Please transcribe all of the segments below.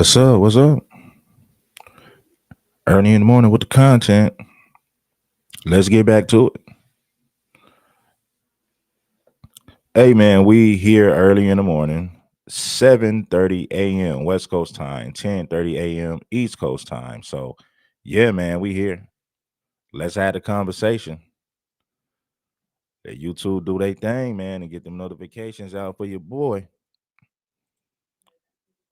What's up? What's up? Early in the morning with the content. Let's get back to it. Hey man, we here early in the morning, 7:30 a.m. West Coast time, 10:30 a.m. East Coast time. So yeah, man, we here. Let's have the conversation. Let YouTube do their thing, man, and get them notifications out for your boy.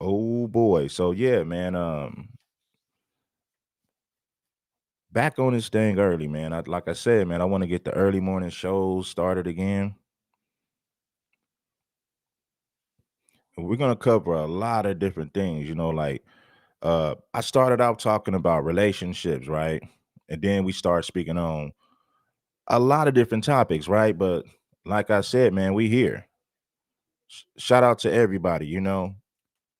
Oh boy. So yeah, man. Back on this thing early, man. Like I said, man, I want to get the early morning shows started again. We're gonna cover a lot of different things, like I started out talking about relationships, right? And then we start speaking on a lot of different topics, right? But like I said, man, we here. Shout out to everybody,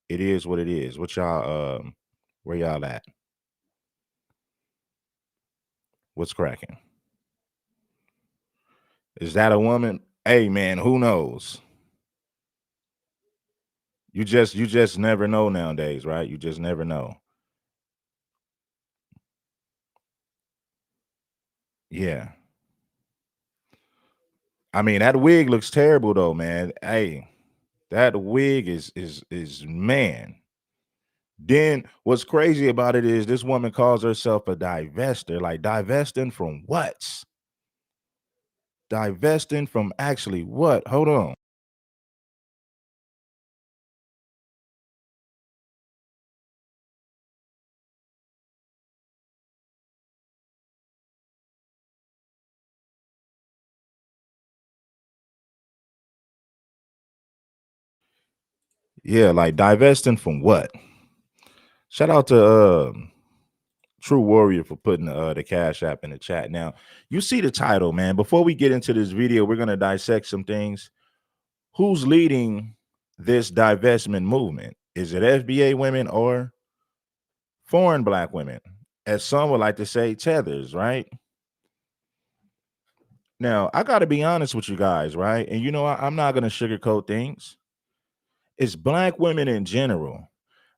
it is what it is. What y'all where y'all at? What's cracking? Is that a woman? Hey man, who knows? You just never know nowadays, right? You just never know. Yeah. I mean, that wig looks terrible though, man. Hey, that wig is man. Then what's crazy about it is this woman calls herself a divester. Like divesting from what? Divesting from actually what? Hold on. Yeah, like divesting from what? Shout out to True Warrior for putting the Cash App in the chat. Now, you see the title, man. Before we get into this video, we're gonna dissect some things. Who's leading this divestment movement? Is it FBA women or foreign black women? As some would like to say, tethers, right? Now, I got to be honest with you guys, right? And I'm not going to sugarcoat things. It's black women in general.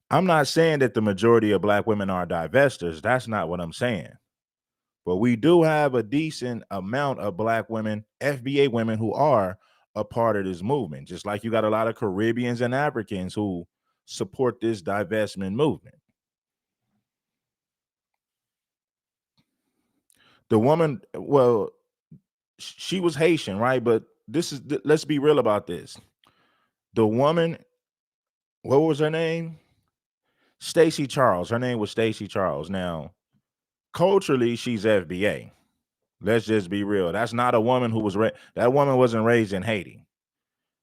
I'm not saying that the majority of black women are divestors. That's not what I'm saying. But we do have a decent amount of black women, FBA women, who are a part of this movement. Just like you got a lot of Caribbeans and Africans who support this divestment movement. The woman, well, she was Haitian, right? But let's be real about this. The woman, what was her name? Stacey Charles. Her name was Stacey Charles. Now, culturally, she's FBA. Let's just be real. That's not a woman who was that woman wasn't raised in Haiti.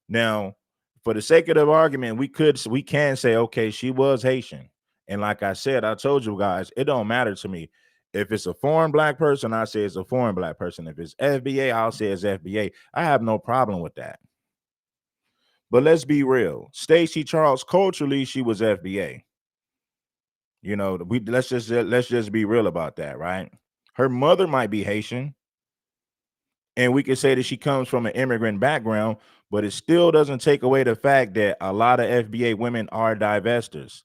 Now, for the sake of the argument, we can say, okay, she was Haitian. And like I said, I told you guys, it don't matter to me. If it's a foreign black person, I say it's a foreign black person. If it's FBA, I'll say it's FBA. I have no problem with that. But let's be real. Stacey Charles, culturally, she was FBA. We let's just be real about that, right? Her mother might be Haitian, and we could say that she comes from an immigrant background, but it still doesn't take away the fact that a lot of FBA women are divestors.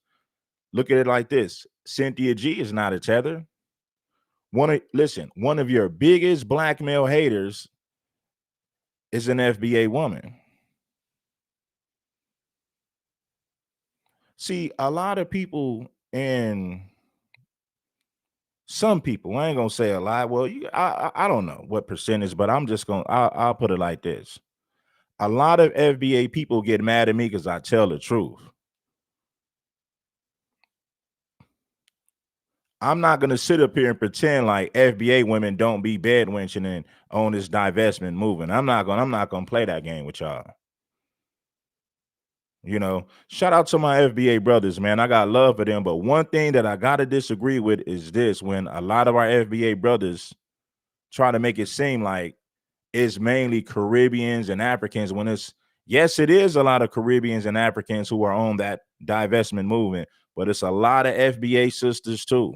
Look at it like this: Cynthia G is not a tether. One of your biggest black male haters is an FBA woman. See, a lot of people and some people, I ain't gonna say a lot. Well, I don't know what percentage, but I'm just gonna I'll put it like this: a lot of FBA people get mad at me because I tell the truth. I'm not gonna sit up here and pretend like FBA women don't be bed wenching and on this divestment movement. I'm not gonna play that game with y'all. Shout out to my FBA brothers, man. I got love for them. But one thing that I gotta disagree with is this: when a lot of our FBA brothers try to make it seem like it's mainly Caribbeans and Africans, when yes, it is a lot of Caribbeans and Africans who are on that divestment movement, but it's a lot of FBA sisters too.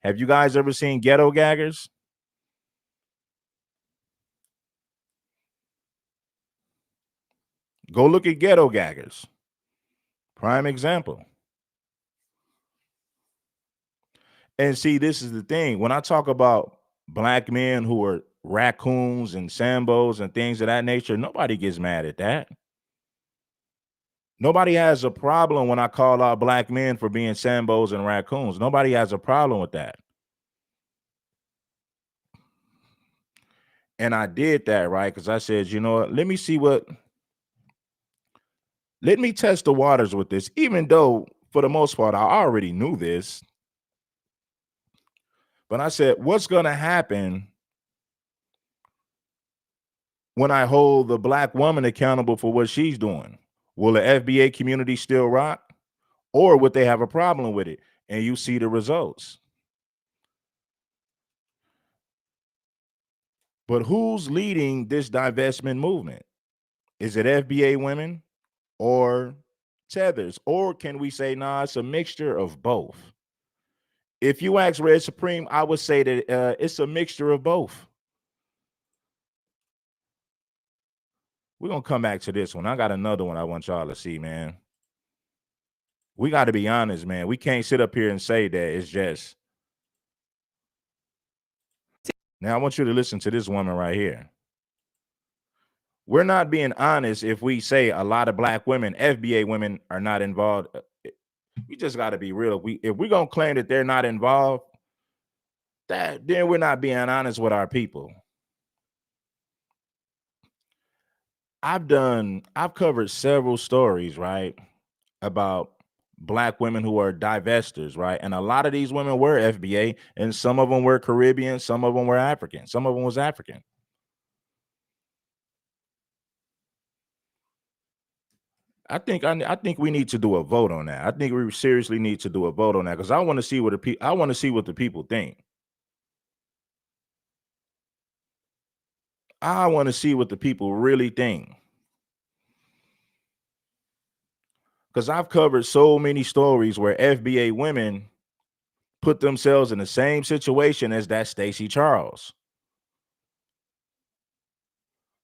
Have you guys ever seen Ghetto Gaggers? Go look at Ghetto Gaggers. Prime example. And see, this is the thing. When I talk about black men who are raccoons and sambos and things of that nature, nobody gets mad at that. Nobody has a problem when I call out black men for being sambos and raccoons. Nobody has a problem with that. And I did that, right? Because I said, you know what, let me test the waters with this, even though for the most part I already knew this. But I said, what's gonna happen when I hold the black woman accountable for what she's doing? Will the FBA community still rock? Or would they have a problem with it? And you see the results. But who's leading this divestment movement? Is it FBA women or tethers? Or can we say, nah, it's a mixture of both? If you ask Red Supreme, I would say that it's a mixture of both. We're going to come back to this one. I got another one I want y'all to see, man. We got to be honest, man. We can't sit up here and say that it's just. Now, I want you to listen to this woman right here. We're not being honest if we say a lot of black women, FBA women, are not involved. We just got to be real. If we're going to claim that they're not involved, then we're not being honest with our people. I've covered several stories, right, about black women who are divestors, right? And a lot of these women were FBA, and some of them were Caribbean, some of them were African, some of them was African. I think we need to do a vote on that. I think we seriously need to do a vote on that because I want to see what the people think. I want to see what the people really think. Because I've covered so many stories where FBA women put themselves in the same situation as that Stacey Charles.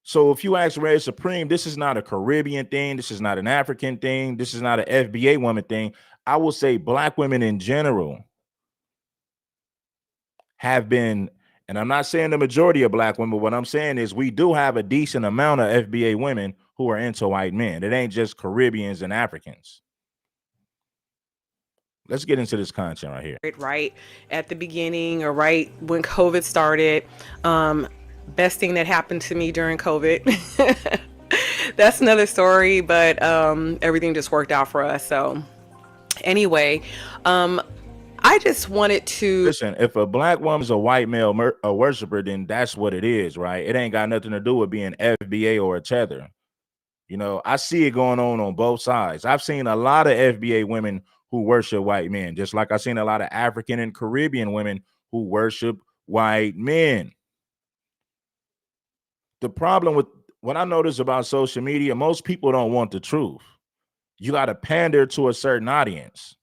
So if you ask Red Supreme, this is not a Caribbean thing. This is not an African thing. This is not an FBA woman thing. I will say black women in general have been, and I'm not saying the majority of black women, what I'm saying is we do have a decent amount of FBA women who are into white men. It ain't just Caribbeans and Africans. Let's get into this content right here. Right at the beginning or right when COVID started. Best thing that happened to me during COVID. That's another story, but everything just worked out for us. So anyway, I just wanted to listen. If a black woman's a white male a worshiper, then that's what it is, right? It ain't got nothing to do with being FBA or a tether. You know, I see it going on both sides. I've seen a lot of FBA women who worship white men, just like I've seen a lot of African and Caribbean women who worship white men. The problem with what I notice about social media, most people don't want the truth. You got to pander to a certain audience.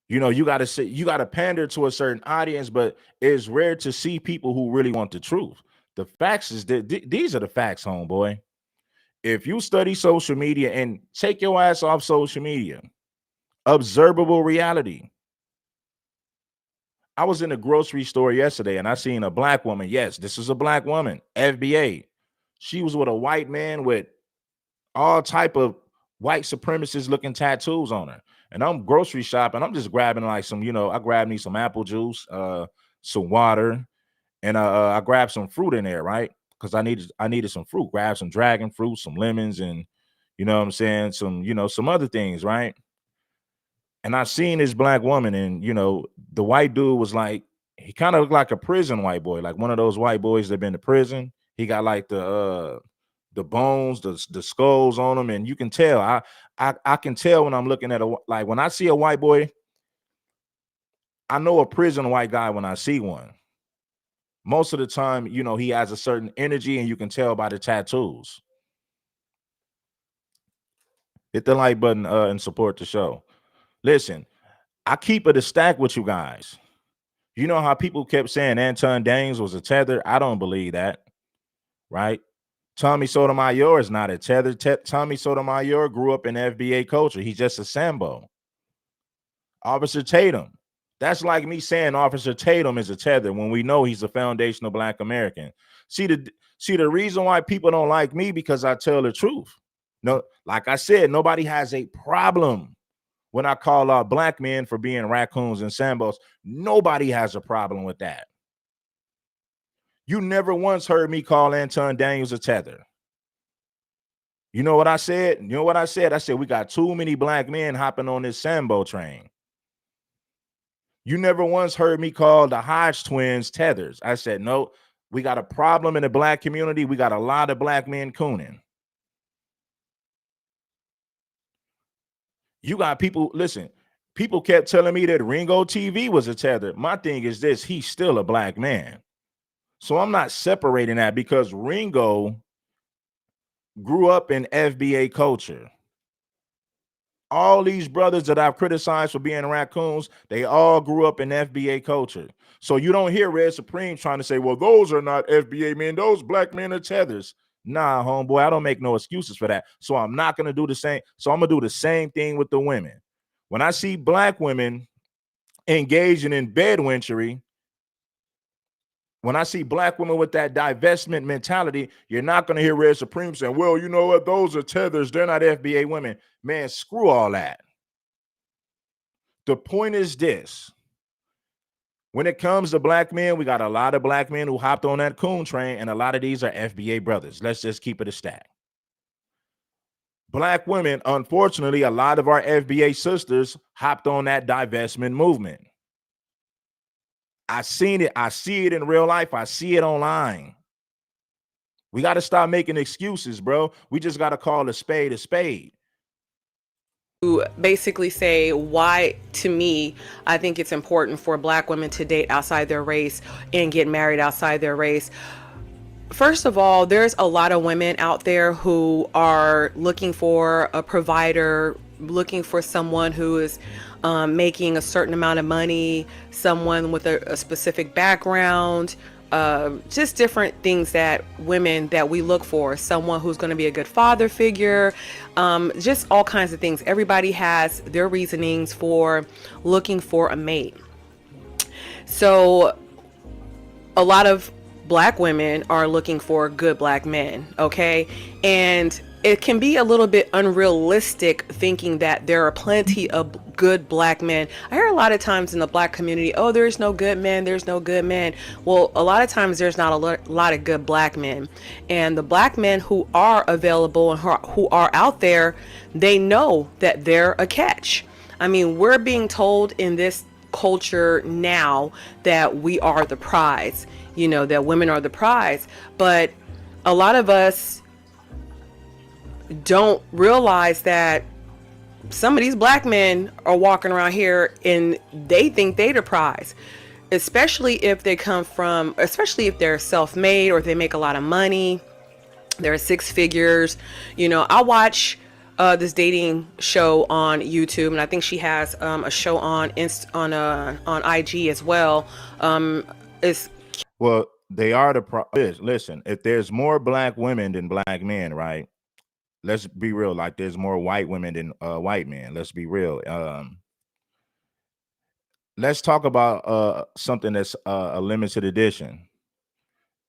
You know, you got to pander to a certain audience, but it's rare to see people who really want the truth. The facts is that these are the facts, homeboy. If you study social media and take your ass off social media, observable reality. I was in a grocery store yesterday and I seen a black woman. Yes, this is a black woman, FBA. She was with a white man with all type of white supremacist looking tattoos on her. And I'm grocery shopping. I'm just grabbing like some, I grabbed me some apple juice, some water, and I grabbed some fruit in there, right? Because I needed some fruit. Grab some dragon fruit, some lemons, and you know what I'm saying, some other things, right? And I seen this black woman, and the white dude was like, he kind of looked like a prison white boy, like one of those white boys that been to prison. He got like the bones, the skulls on him, and you can tell. I can tell when I'm looking at like when I see a white boy, I know a prison white guy when I see one. Most of the time, he has a certain energy, and you can tell by the tattoos. Hit the like button and support the show. Listen, I keep it a stack with you guys. You know how people kept saying Anton Dames was a tether? I don't believe that, right? Tommy Sotomayor is not a tether. Tommy Sotomayor grew up in FBA culture. He's just a Sambo. Officer Tatum That's like me saying Officer Tatum is a tether when we know he's a foundational Black American. See the reason why people don't like me, because I tell the truth. No, like I said, nobody has a problem when I call out Black men for being raccoons and sambos. Nobody has a problem with that. You never once heard me call Anton Daniels a tether. You know what I said? You know what I said? I said we got too many Black men hopping on this Sambo train. You never once heard me call the Hodge twins tethers. I said, no, we got a problem in the Black community. We got a lot of Black men cooning. You got people, listen, people kept telling me that Ringo TV was a tether. My thing is this, he's still a Black man. So I'm not separating that, because Ringo grew up in FBA culture. All these brothers that I've criticized for being raccoons, they all grew up in FBA culture. So you don't hear Red Supreme trying to say, well, those are not FBA men. Those Black men are tethers. Nah, homeboy, I don't make no excuses for that. So I'm not going to do the same. So I'm going to do the same thing with the women. When I see Black women engaging in bedwentry, when I see Black women with that divestment mentality, you're not going to hear Red Supreme saying, well, you know what? Those are tethers. They're not FBA women. Man, screw all that. The point is this. When it comes to Black men, we got a lot of Black men who hopped on that coon train, and a lot of these are FBA brothers. Let's just keep it a stack. Black women, unfortunately, a lot of our FBA sisters hopped on that divestment movement. I seen it. I see it in real life. I see it online. We got to stop making excuses, bro. We just got to call a spade a spade. To basically say why, to me, I think it's important for Black women to date outside their race and get married outside their race. First of all, there's a lot of women out there who are looking for a provider, looking for someone who is making a certain amount of money, someone with a specific background, just different things that women that we look for, someone who's going to be a good father figure, just all kinds of things. Everybody has their reasonings for looking for a mate. So a lot of Black women are looking for good Black men, okay? And it can be a little bit unrealistic thinking that there are plenty of good Black men. I hear a lot of times in the Black community, oh, there's no good men, there's no good men. Well, a lot of times there's not a lot of good Black men. And the Black men who are available and who are out there, they know that they're a catch. I mean, we're being told in this culture now that we are the prize, you know, that women are the prize. But a lot of us don't realize that some of these Black men are walking around here and they think they're the prize, especially if they're self-made, or if they make a lot of money, they're six figures. You know, I watch this dating show on YouTube, and I think she has a show on IG as well. It's Well, they are listen, if there's more Black women than Black men, right? Let's be real. Like, there's more white women than white men. Let's be real. Let's talk about something that's a limited edition.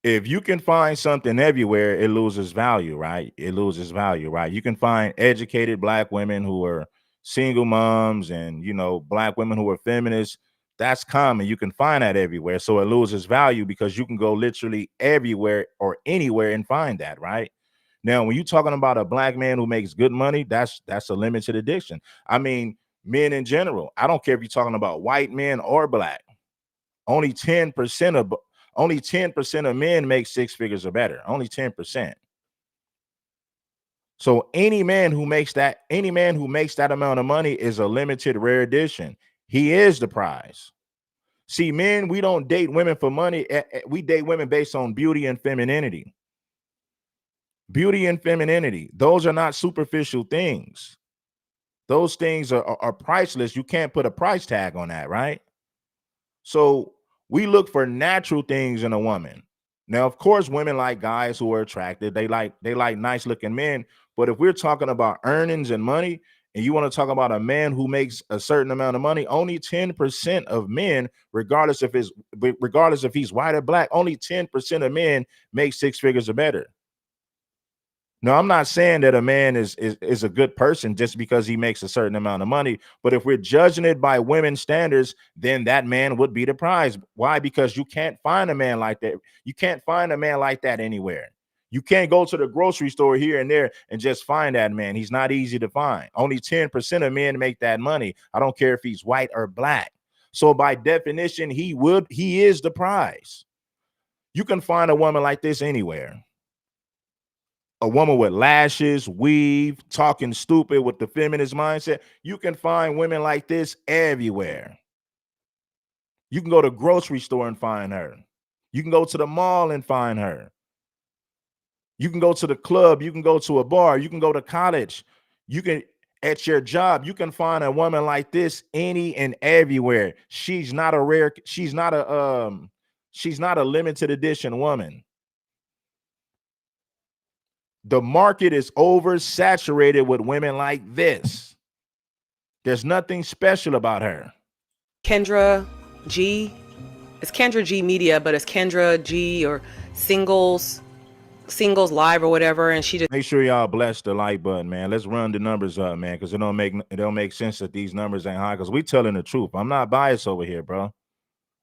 If you can find something everywhere, it loses value, right? It loses value, right? You can find educated Black women who are single moms, and, you know, Black women who are feminists. That's common. You can find that everywhere. So it loses value because you can go literally everywhere or anywhere and find that, right? Now, when you're talking about a Black man who makes good money, that's a limited edition. I mean, men in general. I don't care if you're talking about white men or Black. Only 10% of men make six figures or better. Only 10%. So any man who makes that amount of money is a limited rare edition. He is the prize. See, men, we don't date women for money. We date women based on beauty and femininity. Beauty and femininity. Those are not superficial things. Those things are priceless. You can't put a price tag on that, right? So we look for natural things in a woman. Now, of course, women like guys who are attractive. They like nice looking men. But if we're talking about earnings and money, And you want to talk about a man who makes a certain amount of money, only 10% of men, regardless if he's white or black, only 10% of men make six figures or better. No, I'm not saying that a man is a good person just because he makes a certain amount of money. But if we're judging it by women's standards, then that man would be the prize. Why? Because you can't find a man like that. You can't find a man like that anywhere. You can't go to the grocery store here and there and just find that man. He's not easy to find. Only 10% of men make that money. I don't care if he's white or black. So by definition, he is the prize. You can find a woman like this anywhere. A woman with lashes, weave, talking stupid with the feminist mindset. You can find women like this everywhere. You can go to the grocery store and find her. You can go to the mall and find her. You can go to the club. You can go to a bar. You can go to college. You can, at your job, you can find a woman like this any and everywhere. She's not a limited edition woman. The market is oversaturated with women like this. There's nothing special about her. Kendra G. It's Kendra G Media, but it's Kendra G or Singles Live or whatever. And she just make sure y'all bless the like button, man. Let's run the numbers up, man, because it don't make sense that these numbers ain't high. Because we telling the truth. I'm not biased over here, bro.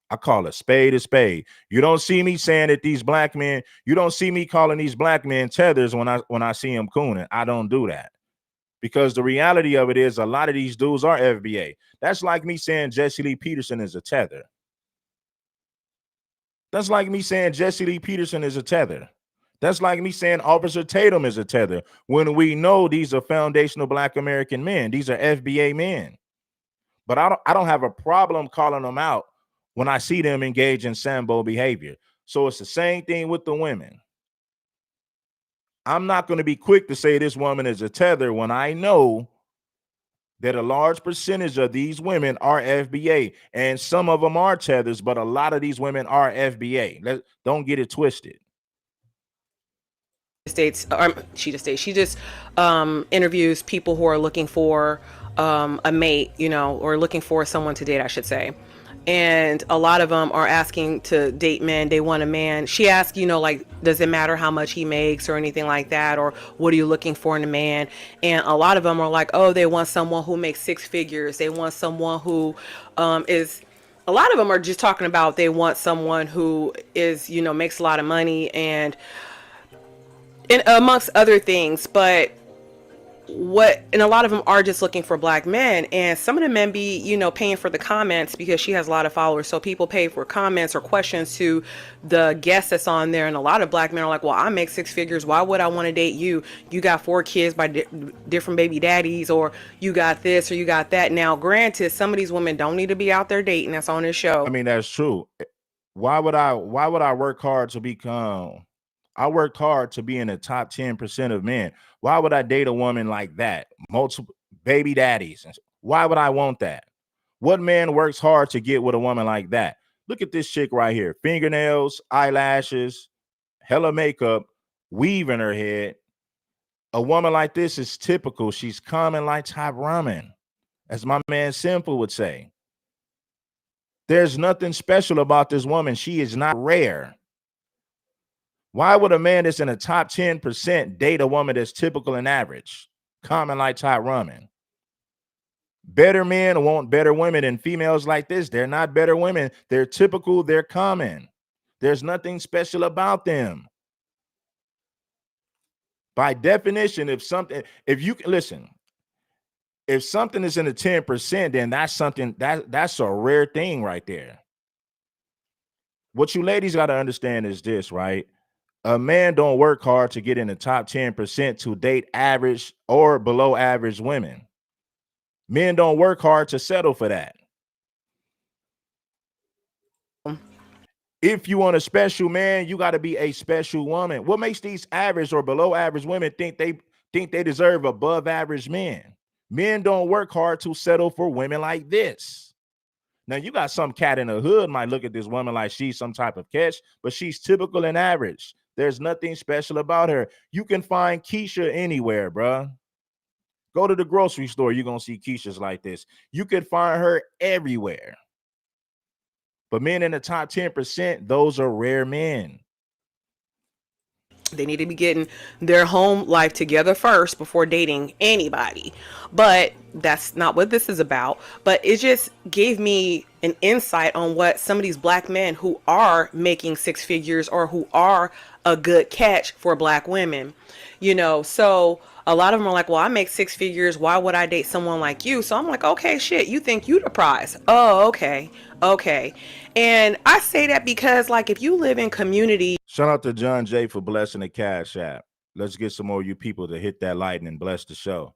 I call a spade a spade. You don't see me saying that these black men, you don't see me calling these black men tethers when I see them cooning. I don't do that. Because the reality of it is a lot of these dudes are FBA. That's like me saying Jesse Lee Peterson is a tether. That's like me saying Jesse Lee Peterson is a tether. That's like me saying Officer Tatum is a tether when we know these are foundational black American men. These are FBA men. But I don't have a problem calling them out when I see them engage in Sambo behavior. So it's the same thing with the women. I'm not going to be quick to say this woman is a tether when I know that a large percentage of these women are FBA, and some of them are tethers, but a lot of these women are FBA. Don't get it twisted. she just interviews people who are looking for a mate, or looking for someone to date, I should say. And a lot of them are asking to date men. They want a man. She asks, like, does it matter how much he makes or anything like that? Or what are you looking for in a man? And a lot of them are like, oh, they want someone who makes six figures. They want someone who is, a lot of them are just talking about they want someone who is, makes a lot of money and amongst other things. But and a lot of them are just looking for black men, and some of the men be paying for the comments because she has a lot of followers, so people pay for comments or questions to the guest that's on there. And a lot of black men are like, well, I make six figures, why would I want to date you? You got 4 kids by different baby daddies, or you got this or you got that. Now granted, some of these women don't need to be out there dating. That's on this show. I mean, that's true. Why would I work hard to become? I worked hard to be in the top 10% of men. Why would I date a woman like that? Multiple baby daddies. Why would I want that? What man works hard to get with a woman like that? Look at this chick right here. Fingernails, eyelashes, hella makeup, weave in her head. A woman like this is typical. She's common like top ramen, as my man Simple would say. There's nothing special about this woman. She is not rare. Why would a man that's in the top 10% date a woman that's typical and average, common like top ramen? Better men want better women, and females like this, they're not better women. They're typical, they're common. There's nothing special about them. By definition, if something is in the 10%, then that's something that's a rare thing right there. What you ladies got to understand is this, right? A man don't work hard to get in the top 10% to date average or below average women. Men don't work hard to settle for that. If you want a special man, you got to be a special woman. What makes these average or below average women think they deserve above average men? Men don't work hard to settle for women like this. Now, you got some cat in the hood might look at this woman like she's some type of catch, but she's typical and average. There's nothing special about her. You can find Keisha anywhere, bruh. Go to the grocery store, you're gonna see Keishas like this. You can find her everywhere. But men in the top 10%, those are rare men. They need to be getting their home life together first before dating anybody. But that's not what this is about. But it just gave me an insight on what some of these black men who are making six figures or who are a good catch for black women. So a lot of them are like, well, I make six figures. Why would I date someone like you? So I'm like, okay, shit, you think you the prize. Oh, okay. Okay. And I say that because, like, if you live in community. Shout out to John J for blessing the Cash App. Let's get some more of you people to hit that light and bless the show.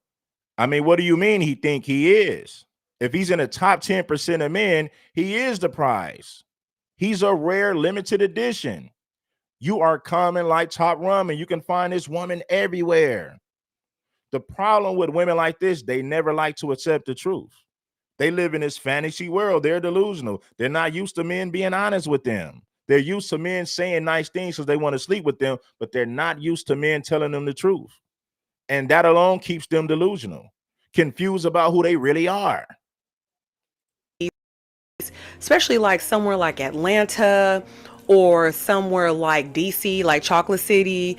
I mean, what do you mean he think he is? If he's in the top 10% of men, he is the prize. He's a rare limited edition. You are common like top ramen. You can find this woman everywhere. The problem with women like this, they never like to accept the truth. They live in this fantasy world. They're delusional. They're not used to men being honest with them. They're used to men saying nice things because they want to sleep with them, but they're not used to men telling them the truth. And that alone keeps them delusional, confused about who they really are. Especially like somewhere like Atlanta or somewhere like DC, like Chocolate City,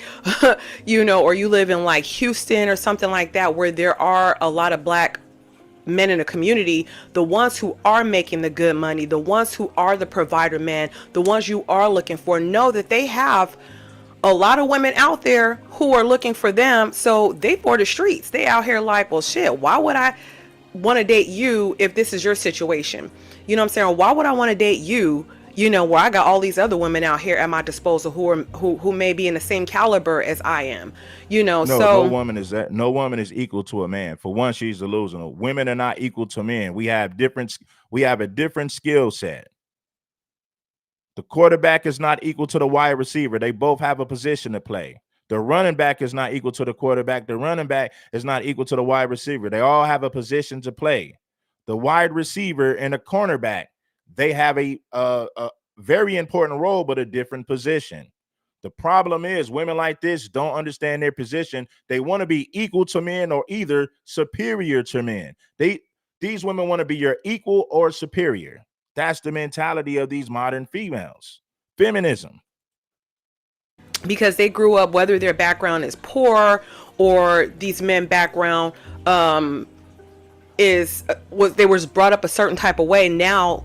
or you live in like Houston or something like that, where there are a lot of black men in the community, the ones who are making the good money, the ones who are the provider men, the ones you are looking for, know that they have a lot of women out there who are looking for them. So they for the streets. They out here like, well, shit, why would I want to date you if this is your situation? You know what I'm saying? Why would I want to date you, where I got all these other women out here at my disposal who may be in the same caliber as I am, No, so no woman is that. No woman is equal to a man. For one, she's delusional. Women are not equal to men. We have a different skill set. The quarterback is not equal to the wide receiver. They both have a position to play. The running back is not equal to the quarterback. The running back is not equal to the wide receiver. They all have a position to play. The wide receiver and the cornerback, they have a very important role, but a different position. The problem is women like this don't understand their position. They want to be equal to men or either superior to men. These women want to be your equal or superior. That's the mentality of these modern females. Feminism. because they grew up, whether their background is poor or these men background they was brought up a certain type of way. Now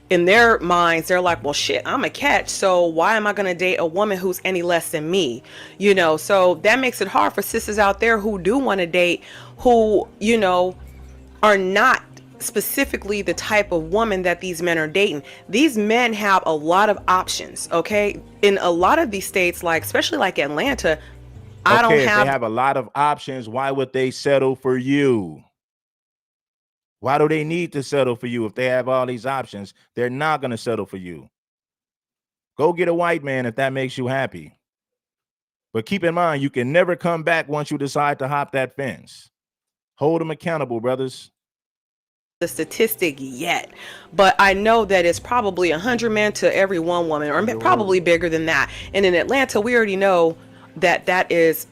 in their minds they're like, well shit, I'm a catch, so why am I going to date a woman who's any less than me? So that makes it hard for sisters out there who do want to date, who are not specifically the type of woman that these men are dating. These men have a lot of options, okay? In a lot of these states, like especially like Atlanta, I don't If have. they have a lot of options, why would they settle for you? Why do they need to settle for you if they have all these options? They're not going to settle for you. Go get a white man if that makes you happy. But keep in mind, you can never come back once you decide to hop that fence. Hold them accountable, brothers. The statistic yet, but I know that it's probably 100 men to every one woman, or probably bigger than that. And in Atlanta, we already know that is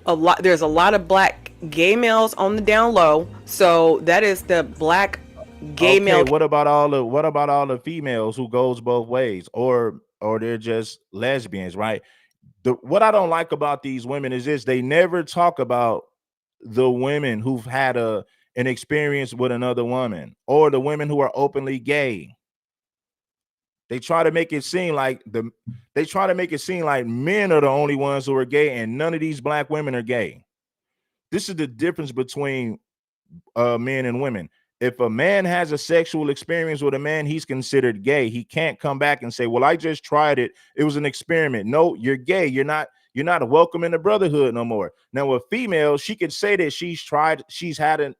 a lot. There's a lot of black gay males on the down low, so that is the black gay male. What about all the females who goes both ways, or they're just lesbians, right? What I don't like about these women is this: they never talk about the women who've had an experience with another woman, or the women who are openly gay. They try to make it seem like men are the only ones who are gay, and none of these black women are gay. This is the difference between men and women. If a man has a sexual experience with a man, he's considered gay. He can't come back and say, well, I just tried it. It was an experiment. No, you're gay. You're not welcome in the brotherhood no more. Now, with females, she could say that she's had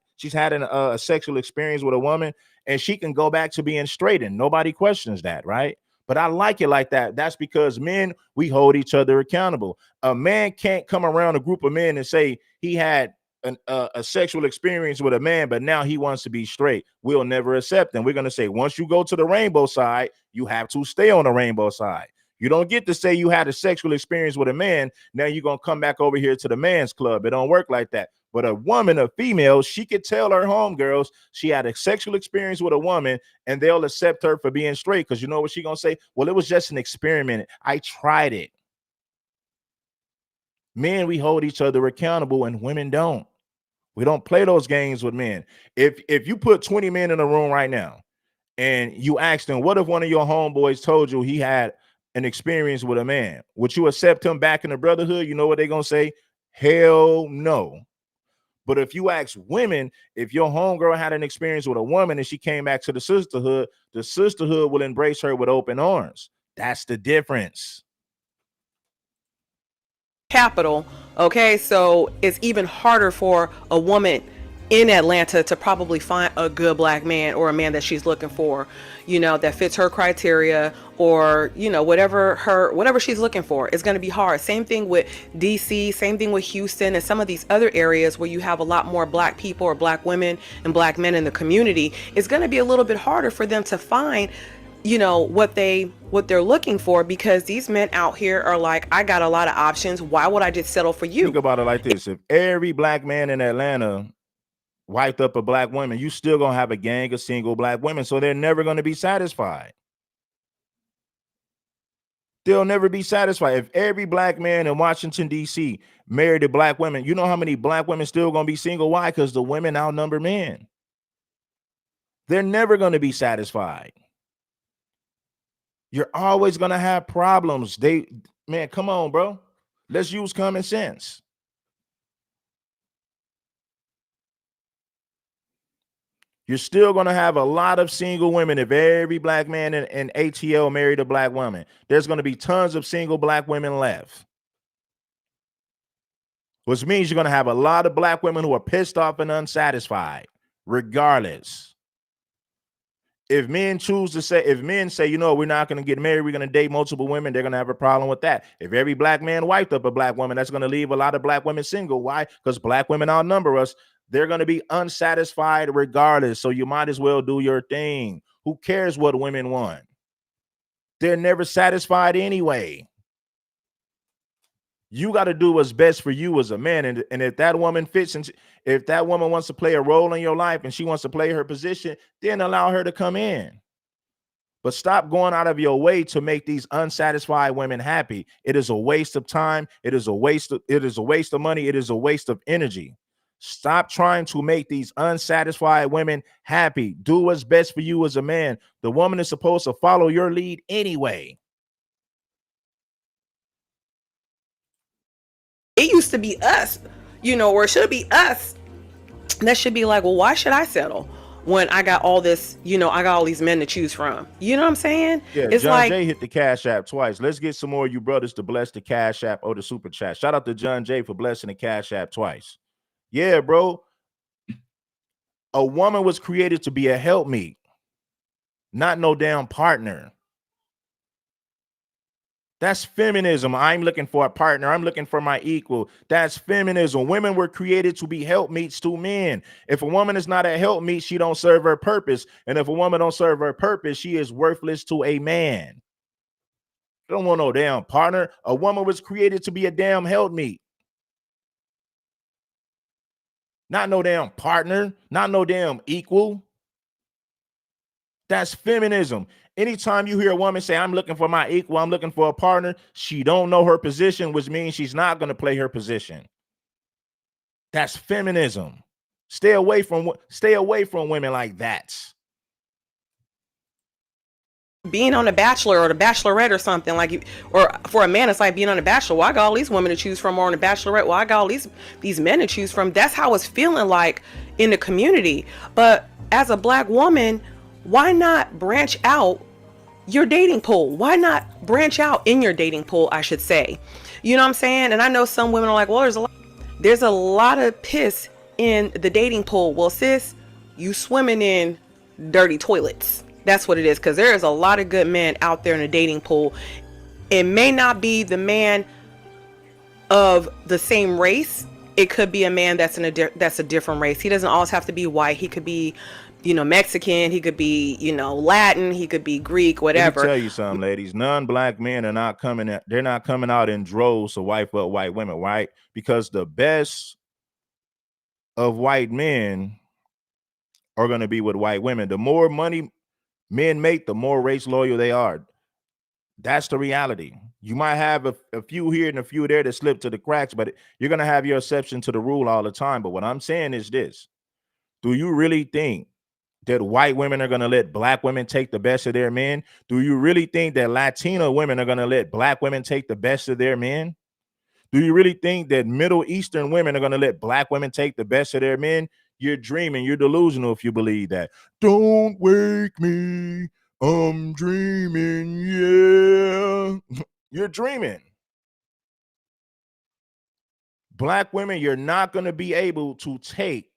a sexual experience with a woman, and she can go back to being straight, and nobody questions that, right? But I like it like that. That's because men, we hold each other accountable. A man can't come around a group of men and say he had a sexual experience with a man, but now he wants to be straight. We'll never accept them. We're going to say, once you go to the rainbow side, you have to stay on the rainbow side. You don't get to say you had a sexual experience with a man. Now you're going to come back over here to the man's club. It don't work like that. But a woman, a female, she could tell her homegirls she had a sexual experience with a woman, and they'll accept her for being straight. Because you know what she's gonna say? Well, it was just an experiment. I tried it. Men, we hold each other accountable, and women don't. We don't play those games with men. If you put 20 men in a room right now and you ask them, what if one of your homeboys told you he had an experience with a man? Would you accept him back in the brotherhood? You know what they're gonna say? Hell no. But if you ask women, if your homegirl had an experience with a woman and she came back to the sisterhood will embrace her with open arms. That's the difference. Capital. Okay, so it's even harder for a woman in Atlanta to probably find a good black man or a man that she's looking for, that fits her criteria, or whatever she's looking for. It's going to be hard. Same thing with DC, same thing with Houston and some of these other areas where you have a lot more black people or black women and black men in the community. It's going to be a little bit harder for them to find what they're looking for, because these men out here are like, I got a lot of options. Why would I just settle for you? Think about it like this. If every black man in Atlanta wiped up a black woman, you still gonna have a gang of single black women, so they're never gonna be satisfied. They'll never be satisfied. If every black man in Washington, D.C. married a black woman, you know how many black women still gonna be single? Why? Because the women outnumber men. They're never gonna be satisfied. You're always gonna have problems. Man, come on, bro. Let's use common sense. You're still going to have a lot of single women. If every black man in ATL married a black woman, there's going to be tons of single black women left. Which means you're going to have a lot of black women who are pissed off and unsatisfied, regardless. If men say, we're not going to get married, we're going to date multiple women, they're going to have a problem with that. If every black man wiped up a black woman, that's going to leave a lot of black women single. Why? Because black women outnumber us. They're going to be unsatisfied regardless. So you might as well do your thing. Who cares what women want? They're never satisfied anyway. You got to do what's best for you as a man. And if that woman fits, and if that woman wants to play a role in your life and she wants to play her position, then allow her to come in. But stop going out of your way to make these unsatisfied women happy. It is a waste of time. It is a waste of money. It is a waste of energy. Stop trying to make these unsatisfied women happy. Do what's best for you as a man. The woman is supposed to follow your lead anyway. It used to be us, or it should be us. That should be like, well, why should I settle when I got all this, I got all these men to choose from? You know what I'm saying? Yeah, it's John like, J hit the Cash App twice. Let's get some more of you brothers to bless the Cash App or the Super Chat. Shout out to John J for blessing the Cash App twice. Yeah, bro. A woman was created to be a helpmeet, not no damn partner. That's feminism. I'm looking for a partner. I'm looking for my equal. That's feminism. Women were created to be helpmeets to men. If a woman is not a helpmeet, she don't serve her purpose. And if a woman don't serve her purpose, she is worthless to a man. You don't want no damn partner. A woman was created to be a damn helpmeet. Not no damn partner. Not no damn equal. That's feminism. Anytime you hear a woman say, I'm looking for my equal, I'm looking for a partner, she don't know her position, which means she's not going to play her position. That's feminism. Stay away from women like that. Being on The Bachelor or The Bachelorette or something, like, or for a man, it's like being on The Bachelor. Well, I got all these women to choose from, or on The Bachelorette, well, I got all these men to choose from. That's how it's feeling like in the community. But as a black woman, why not branch out your dating pool? Why not branch out in your dating pool, I should say? You know what I'm saying? And I know some women are like, well, there's a lot of piss in the dating pool. Well, sis, you swimming in dirty toilets. That's what it is, because there is a lot of good men out there in the dating pool. It may not be the man of the same race. It could be a man that's a different race. He doesn't always have to be white. He could be, Mexican. He could be, Latin. He could be Greek, whatever. Let me tell you something, ladies. Non-black men are not coming out. They're not coming out in droves to wipe up white women, right? Because the best of white men are going to be with white women. The more money men make, the more race loyal they are. That's the reality. You might have a few here and a few there that slip to the cracks, but you're going to have your exception to the rule all the time. But what I'm saying is this: do you really think that white women are going to let black women take the best of their men? Do you really think that Latino women are going to let black women take the best of their men? Do you really think that Middle Eastern women are going to let black women take the best of their men? You're dreaming. You're delusional if you believe that. Don't wake me. I'm dreaming. Yeah. You're dreaming. Black women, you're not going to be able to take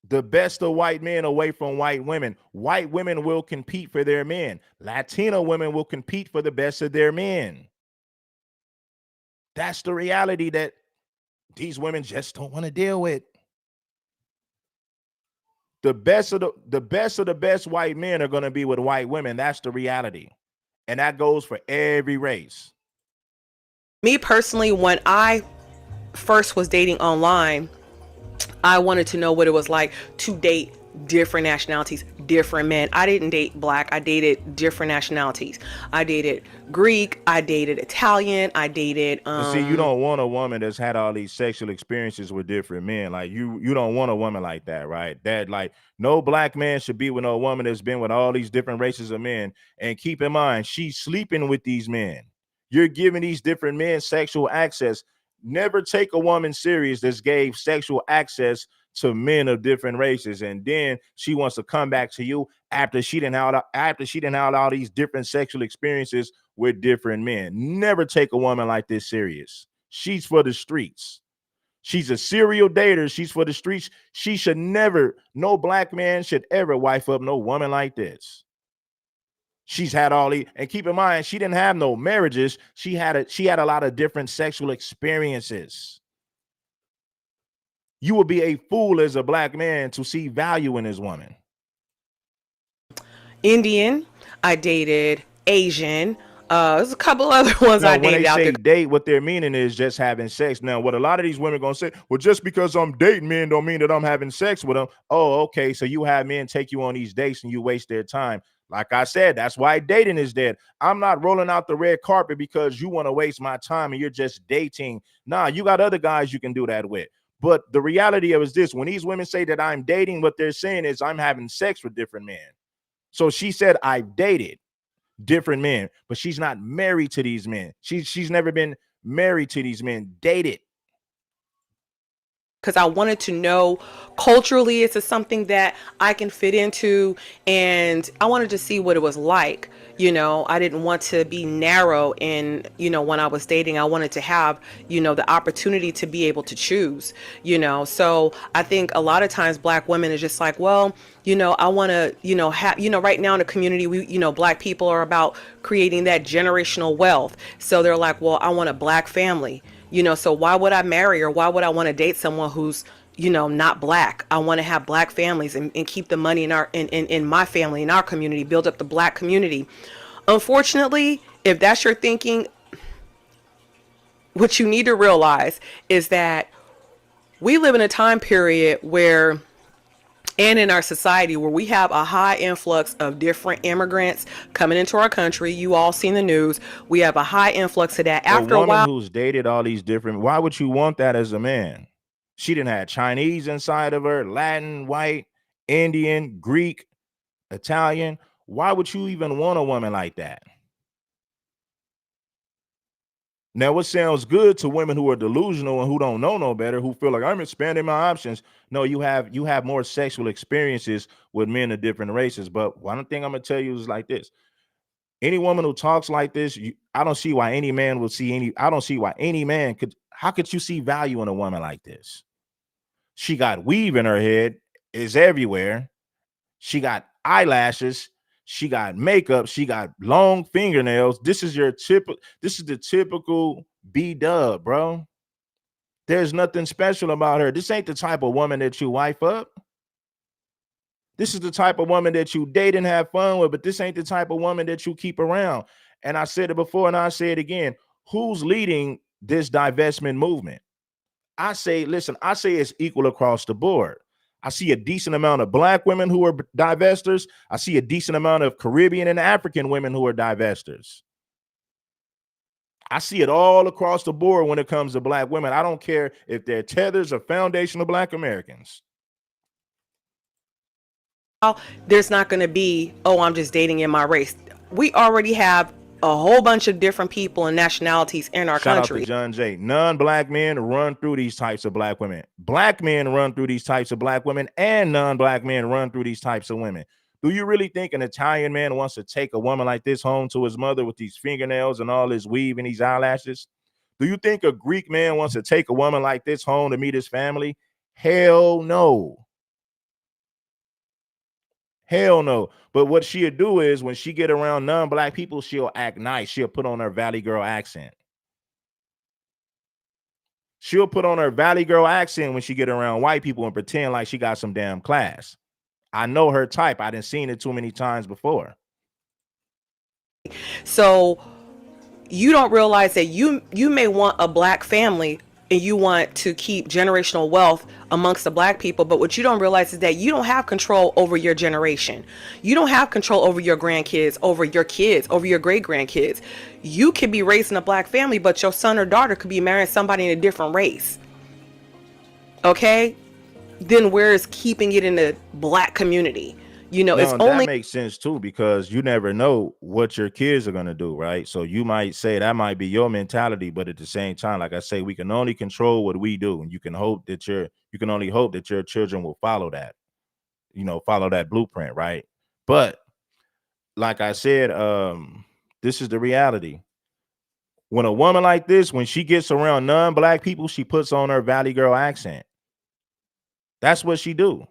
the best of white men away from white women. White women will compete for their men. Latino women will compete for the best of their men. That's the reality that these women just don't want to deal with. The best of the best white men are going to be with white women. That's the reality. And that goes for every race. Me personally, when I first was dating online, I wanted to know what it was like to date different nationalities, different men. I didn't date black. I dated different nationalities. I dated Greek. I dated Italian. I dated But see, you don't want a woman that's had all these sexual experiences with different men. Like you don't want a woman like that, right? That like no black man should be with no woman that's been with all these different races of men. And keep in mind, she's sleeping with these men. You're giving these different men sexual access. Never take a woman serious that's gave sexual access to men of different races, and then she wants to come back to you after she didn't have all these different sexual experiences with different men. Never take a woman like this serious. She's for the streets. She's a serial dater. She's for the streets. She should never, no black man should ever wife up no woman like this. She's had all these, and keep in mind, she didn't have no marriages. She had a lot of different sexual experiences. You would be a fool as a black man to see value in this woman. Indian. I dated Asian. There's a couple other ones Now, I when they dated out say there. date, what they're meaning is just having sex. Now, what a lot of these women gonna say, well, just because I'm dating men don't mean that I'm having sex with them. Oh, okay. So you have men take you on these dates and you waste their time. Like I said, that's why dating is dead. I'm not rolling out the red carpet because you want to waste my time and you're just dating. Nah, you got other guys you can do that with. But the reality of it is this: when these women say that I'm dating, what they're saying is I'm having sex with different men. So she said I've dated different men, but she's not married to these men. She's never been married to these men. Dated. Because I wanted to know culturally, is it something that I can fit into? And I wanted to see what it was like. I didn't want to be narrow in, when I was dating. I wanted to have, the opportunity to be able to choose, So I think a lot of times black women is just like, well, I want to, have, right now in the community, we, black people are about creating that generational wealth. So they're like, well, I want a black family. So why would I marry, or why would I want to date someone who's, not black? I want to have black families and keep the money in my family, in our community, build up the black community. Unfortunately, if that's your thinking, what you need to realize is that we live in a time period where, and in our society, where we have a high influx of different immigrants coming into our country. You all seen the news. We have a high influx of that. A After a woman while, who's dated all these different, why would you want that as a man? She didn't have Chinese inside of her, Latin, white, Indian, Greek, Italian. Why would you even want a woman like that? Now, what sounds good to women who are delusional and who don't know no better, who feel like I'm expanding my options. No, you have more sexual experiences with men of different races. But one thing I'm gonna tell you is like this: any woman who talks like this, I don't see why any man would see any. I don't see why any man could. How could you see value in a woman like this? She got weave in her head, is everywhere. She got eyelashes. She got makeup. She got long fingernails. This is your typical. This is the typical B dub, bro. There's nothing special about her. This ain't the type of woman that you wife up. This is the type of woman that you date and have fun with, but this ain't the type of woman that you keep around. And I said it before and I say it again. Who's leading this divestment movement? I say, listen, I say it's equal across the board. I see a decent amount of black women who are divestors. I see a decent amount of Caribbean and African women who are divestors. I see it all across the board when it comes to black women. I don't care if they're tethers or foundational black Americans. There's not going to be, oh, I'm just dating in my race. We already have a whole bunch of different people and nationalities in our Shout out country. to John Jay. Non-black men run through these types of black women. Black men run through these types of black women, and non-black men run through these types of women. Do you really think an Italian man wants to take a woman like this home to his mother with these fingernails and all this weave and these eyelashes? Do you think a Greek man wants to take a woman like this home to meet his family? Hell no. Hell no. But what she'll do is when she get around non-black people, she'll act nice. She'll put on her Valley Girl accent. She'll put on her Valley Girl accent when she get around white people and pretend like she got some damn class. I know her type. I done seen it too many times before. So you don't realize that you may want a black family and you want to keep generational wealth amongst the black people, but what you don't realize is that you don't have control over your generation. You don't have control over your grandkids, over your kids, over your great grandkids. You could be raised in a black family, but your son or daughter could be marrying somebody in a different race. Okay? Then where is keeping it in the black community? You know, it's only that makes sense too, because you never know what your kids are going to do, right? So you might say that might be your mentality, but at the same time, like I say, we can only control what we do, and you can only hope that your children will follow that, follow that blueprint, right? But like I said, this is the reality. When a woman like this, when she gets around non-black people, she puts on her Valley Girl accent. That's what she do.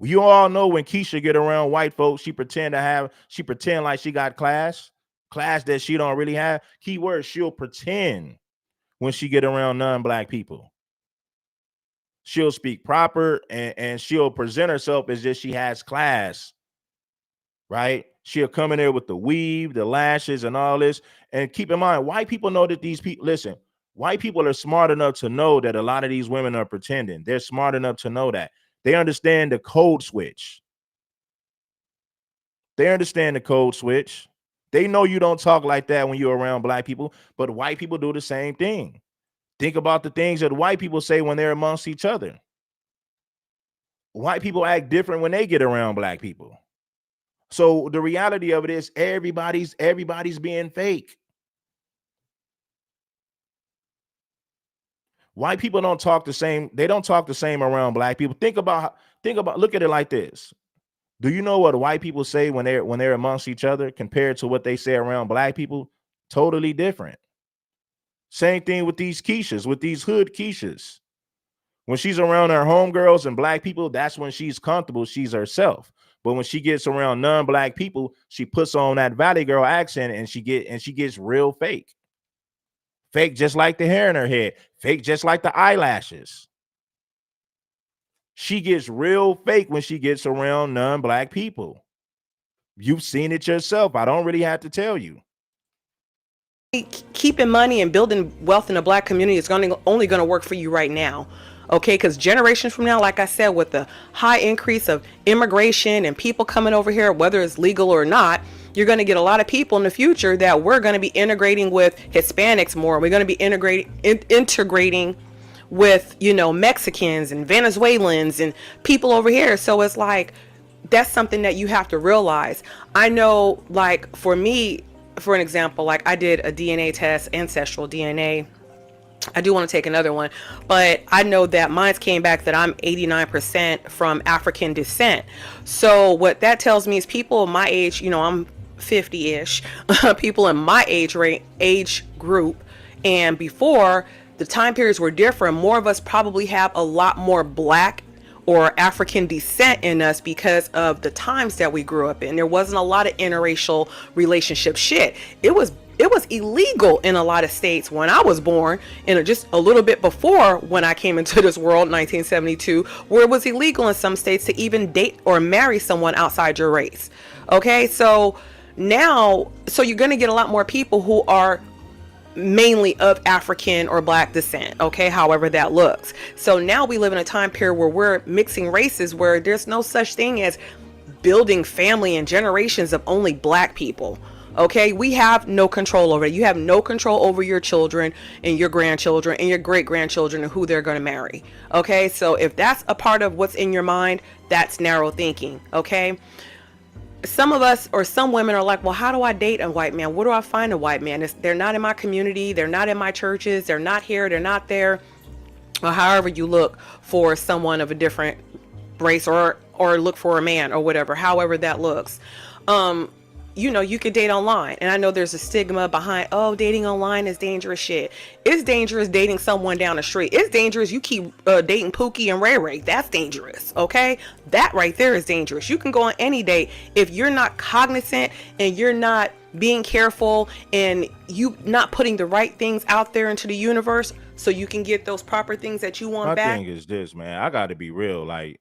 You all know when Keisha get around white folks, she pretend like she got class that she don't really have. Keyword, she'll pretend when she get around non-black people. She'll speak proper and she'll present herself as if she has class, right? She'll come in there with the weave, the lashes, and all this. And keep in mind, white people know that these people, listen, white people are smart enough to know that a lot of these women are pretending. They're smart enough to know that. They understand the code switch. They understand the code switch. They know you don't talk like that when you're around black people, but white people do the same thing. Think about the things that white people say when they're amongst each other. White people act different when they get around black people. So the reality of it is everybody's being fake. White people don't talk the same. They don't talk the same around black people. Look at it like this. Do you know what white people say when they're amongst each other compared to what they say around black people? Totally different. Same thing with these Keishas, with these hood Keishas. When she's around her homegirls and black people, that's when she's comfortable. She's herself. But when she gets around non-black people, she puts on that Valley Girl accent and she gets real fake. Fake just like the hair in her head. Fake just like the eyelashes. She gets real fake when she gets around non-black people. You've seen it yourself. I don't really have to tell you. Keeping money and building wealth in the black community is only going to work for you right now. Okay, because generations from now, like I said, with the high increase of immigration and people coming over here, whether it's legal or not, you're going to get a lot of people in the future that we're going to be integrating with Hispanics more. We're going to be integrating with, Mexicans and Venezuelans and people over here. So it's like, that's something that you have to realize. I know, like, for me, for an example, like I did a DNA test, ancestral DNA. I do want to take another one, but I know that mine came back that I'm 89% from African descent. So what that tells me is people my age, I'm 50-ish, people in my age group, and before, the time periods were different. More of us probably have a lot more black or African descent in us because of the times that we grew up in. There wasn't a lot of interracial relationship shit. It was illegal in a lot of states when I was born, and just a little bit before when I came into this world, 1972, where it was illegal in some states to even date or marry someone outside your race. Okay, so now, you're going to get a lot more people who are mainly of African or black descent, okay, however that looks. So now we live in a time period where we're mixing races, where there's no such thing as building family and generations of only black people. Okay, we have no control over it. You have no control over your children and your grandchildren and your great grandchildren and who they're going to marry. Okay, so if that's a part of what's in your mind, that's narrow thinking. Okay, some of us or some women are like, well, how do I date a white man? Where do I find a white man? They're not in my community, they're not in my churches, they're not here, they're not there, or however you look for someone of a different race, or look for a man or whatever, however that looks. You could date online, and I know there's a stigma behind, oh, dating online is dangerous. Shit, it's dangerous dating someone down the street. It's dangerous you keep dating Pookie and Ray Ray. That's dangerous. Okay, that right there is dangerous. You can go on any date if you're not cognizant and you're not being careful and you not putting the right things out there into the universe so you can get those proper things that you want My back. thing is this, man. I got to be real. Like,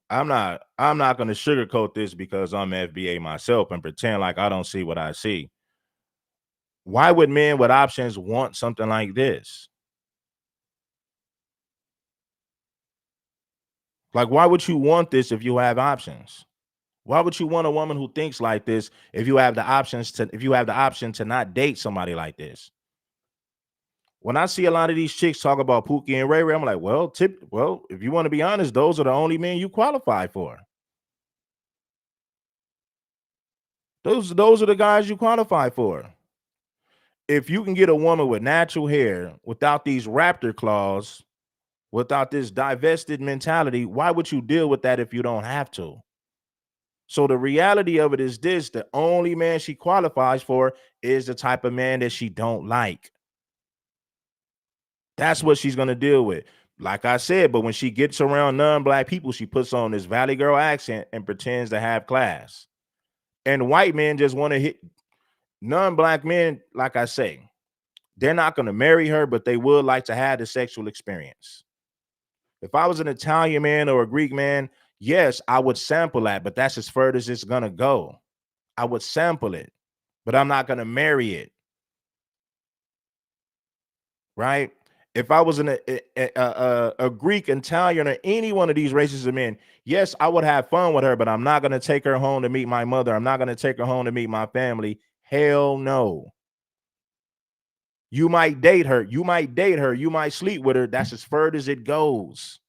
I'm not going to sugarcoat this because I'm FBA myself and pretend like I don't see what I see. Why would men with options want something like this? Like, why would you want this if you have options? Why would you want a woman who thinks like this if you have the option to not date somebody like this? When I see a lot of these chicks talk about Pookie and Ray Ray, I'm like, well, if you want to be honest, those are the only men you qualify for. Those are the guys you qualify for. If you can get a woman with natural hair, without these raptor claws, without this divested mentality, why would you deal with that if you don't have to? So the reality of it is this: the only man she qualifies for is the type of man that she don't like. That's what she's gonna deal with. Like I said, but when she gets around non-black people, she puts on this Valley Girl accent and pretends to have class. And white men just want to hit non-black men, like I say, they're not going to marry her, but they would like to have the sexual experience. If I was an Italian man or a Greek man, yes, I would sample that, but that's as far as it's going to go. I would sample it, but I'm not going to marry it. Right? If I was a Greek, Italian, or any one of these races of men, yes, I would have fun with her, but I'm not going to take her home to meet my mother. I'm not going to take her home to meet my family. Hell no. You might date her. You might sleep with her. That's as far as it goes.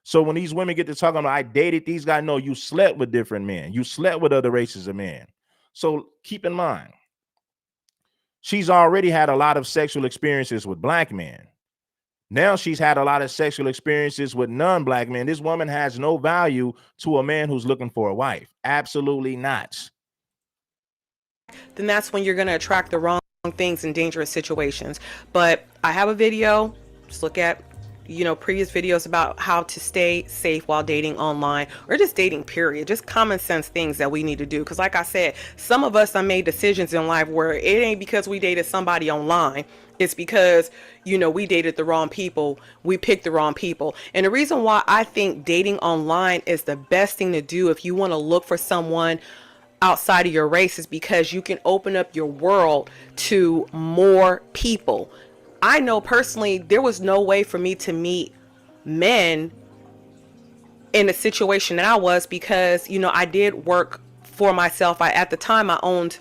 So when these women get to talking about, I dated these guys, no, you slept with different men. You slept with other races of men. So keep in mind, she's already had a lot of sexual experiences with black men. Now she's had a lot of sexual experiences with non-black men. This woman has no value to a man who's looking for a wife. Absolutely not. Then that's when you're going to attract the wrong things in dangerous situations. But I have a video. Just look at previous videos about how to stay safe while dating online, or just dating period, just common sense things that we need to do. Because like I said, some of us have made decisions in life where it ain't because we dated somebody online, it's because we dated the wrong people, we picked the wrong people. And the reason why I think dating online is the best thing to do if you want to look for someone outside of your race is because you can open up your world to more people. I know personally there was no way for me to meet men in the situation that I was, because I did work for myself. At the time I owned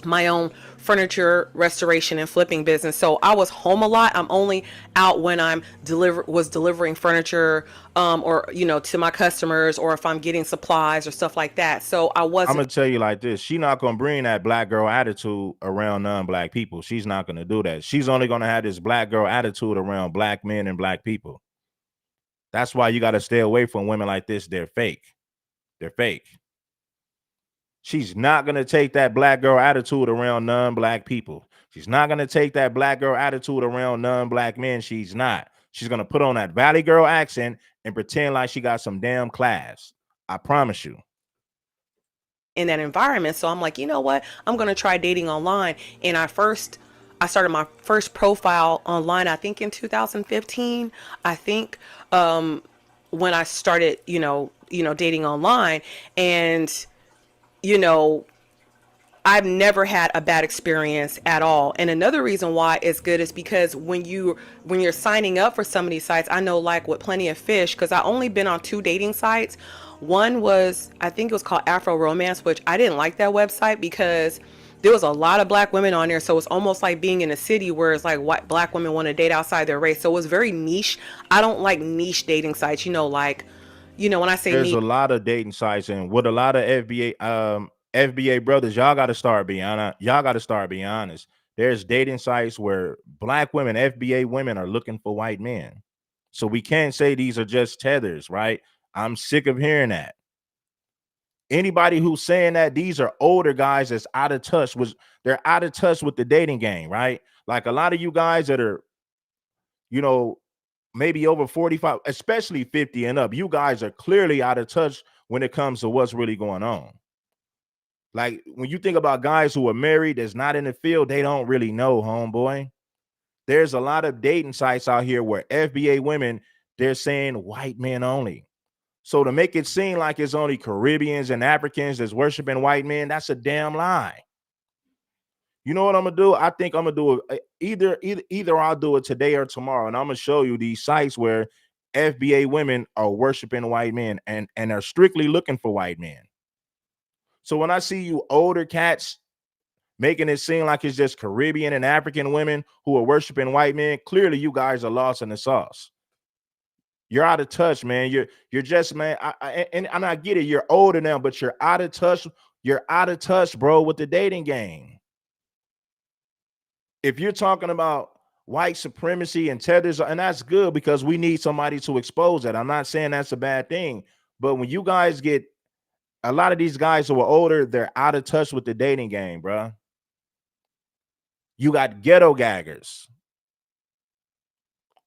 my own furniture restoration and flipping business, so I was home a lot. I'm only out when I'm delivering furniture, or to my customers, or if I'm getting supplies or stuff like that. So I I'm wasn't. gonna tell you like this: she's not gonna bring that black girl attitude around non-black people. She's not gonna do that. She's only gonna have this black girl attitude around black men and black people. That's why you got to stay away from women like this. They're fake. They're fake. She's not going to take that black girl attitude around non-black people. She's not going to take that black girl attitude around non-black men. She's not. She's going to put on that Valley Girl accent and pretend like she got some damn class. I promise you. In that environment. So I'm like, you know what? I'm going to try dating online. And I started my first profile online, I think in 2015, I think, when I started, dating online. And, you know, I've never had a bad experience at all. And another reason why it's good is because when you're signing up for some of these sites, I know like with Plenty of Fish, because I only been on 2 dating sites. One was, I think it was called Afro Romance, which I didn't like that website because there was a lot of black women on there. So it's almost like being in a city where it's like white black women want to date outside their race. So it was very niche. I don't like niche dating sites, like, when I say There's niche. a lot of dating sites, and with a lot of FBA brothers, y'all got to start being honest. Y'all got to start being honest. There's dating sites where black women, FBA women, are looking for white men. So we can't say these are just tethers, right? I'm sick of hearing that. Anybody who's saying that, these are older guys that's out of touch with, they're out of touch with the dating game, right? Like a lot of you guys that are, you know, maybe over 45, especially 50 and up, you guys are clearly out of touch when it comes to what's really going on. Like when you think about guys who are married that's not in the field, they don't really know, homeboy. There's a lot of dating sites out here where FBA women, they're saying white men only. So to make it seem like it's only Caribbeans and Africans that's worshiping white men, that's a damn lie. You know what I'm gonna do? I think I'm gonna do it either I'll do it today or tomorrow, and I'm gonna show you these sites where FBA women are worshiping white men and are strictly looking for white men. So when I see you older cats making it seem like it's just Caribbean and African women who are worshiping white men, clearly you guys are lost in the sauce. You're out of touch, man. You're just, man. And I get it. You're older now, but you're out of touch. You're out of touch, bro, with the dating game. If you're talking about white supremacy and tethers, and that's good because we need somebody to expose that. I'm not saying that's a bad thing, but when you guys get a lot of these guys who are older, they're out of touch with the dating game, bro. You got ghetto gaggers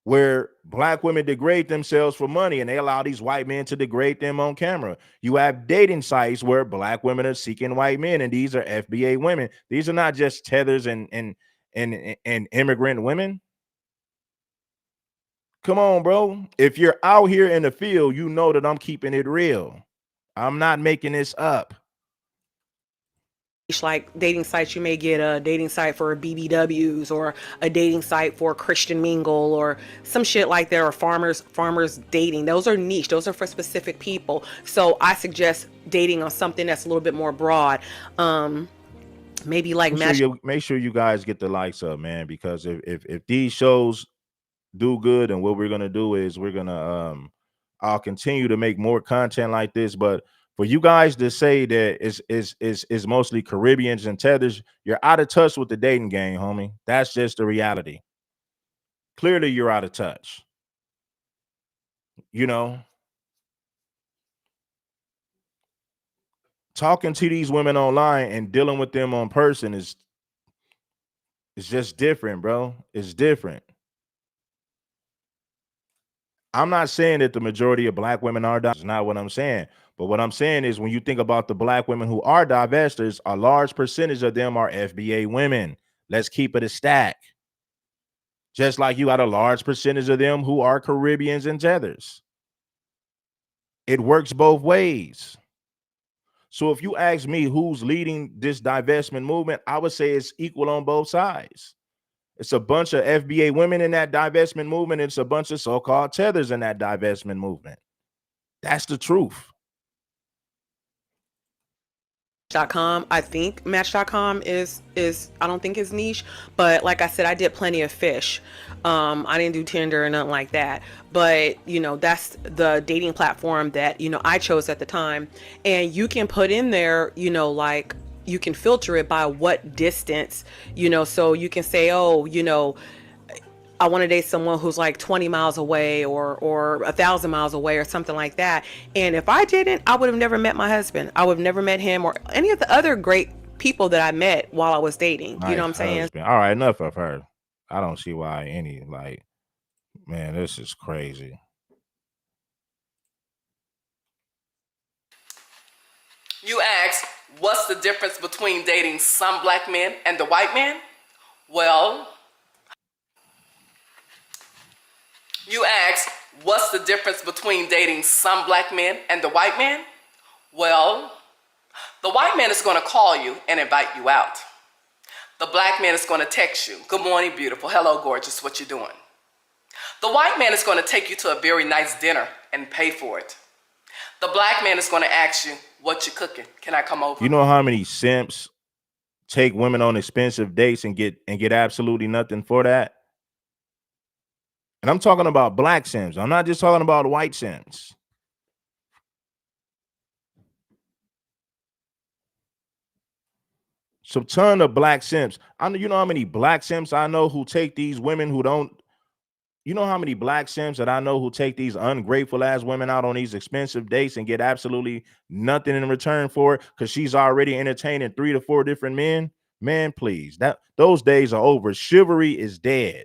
where black women degrade themselves for money and they allow these white men to degrade them on camera. You have dating sites where black women are seeking white men, and these are FBA women. These are not just tethers and immigrant women. Come on, bro. If you're out here in the field, you know that I'm keeping it real. I'm not making this up. Like dating sites, you may get a dating site for BBWs or a dating site for Christian Mingle or some shit like that, or farmers dating. Those are niche. Those are for specific people. So I suggest dating on something that's a little bit more broad. Maybe like match. Make sure you guys get the likes up, man, because if these shows do good, and what we're gonna do is we're gonna I'll continue to make more content like this. But for you guys to say that is mostly Caribbeans and tethers, you're out of touch with the dating game, homie. That's just the reality. Clearly, you're out of touch. You know, talking to these women online and dealing with them on person is just different, bro. It's different. I'm not saying that the majority of black women are divestors. That's not what I'm saying. But what I'm saying is when you think about the black women who are divestors, a large percentage of them are FBA women. Let's keep it a stack. Just like you got a large percentage of them who are Caribbeans and tethers. It works both ways. So if you ask me who's leading this divestment movement, I would say it's equal on both sides. It's a bunch of FBA women in that divestment movement. It's a bunch of so-called tethers in that divestment movement. That's the truth. .com. I think Match.com is I don't think it's niche, but like I said, I did Plenty of Fish. I didn't do Tinder or nothing like that, but that's the dating platform that I chose at the time. And you can put in there, like you can filter it by what distance, so you can say, oh, I want to date someone who's like 20 miles away or 1,000 miles away or something like that. And if I didn't, I would have never met my husband. I would have never met him or any of the other great people that I met while I was dating. Nice, you know what I'm saying? husband. All right, enough of her. I don't see why any, like, man, this is crazy. You ask, what's the difference between dating some black men and the white man? Well, you ask, what's the difference between dating some black men and the white man? Well, The white man is going to call you and invite you out. The black man is going to text you, good morning, beautiful. Hello, gorgeous. What you doing? The white man is going to take you to a very nice dinner and pay for it. The black man is going to ask you, what you cooking? Can I come over? You know how many simps take women on expensive dates and get absolutely nothing for that? And I'm talking about black simps. I'm not just talking about white simps. So ton of black simps. I know, you know how many black simps I know who take these women who don't, you know how many black simps that I know who take these ungrateful ass women out on these expensive dates and get absolutely nothing in return for it because she's already entertaining 3 to 4 different men? Man, please. Those days are over. Chivalry is dead.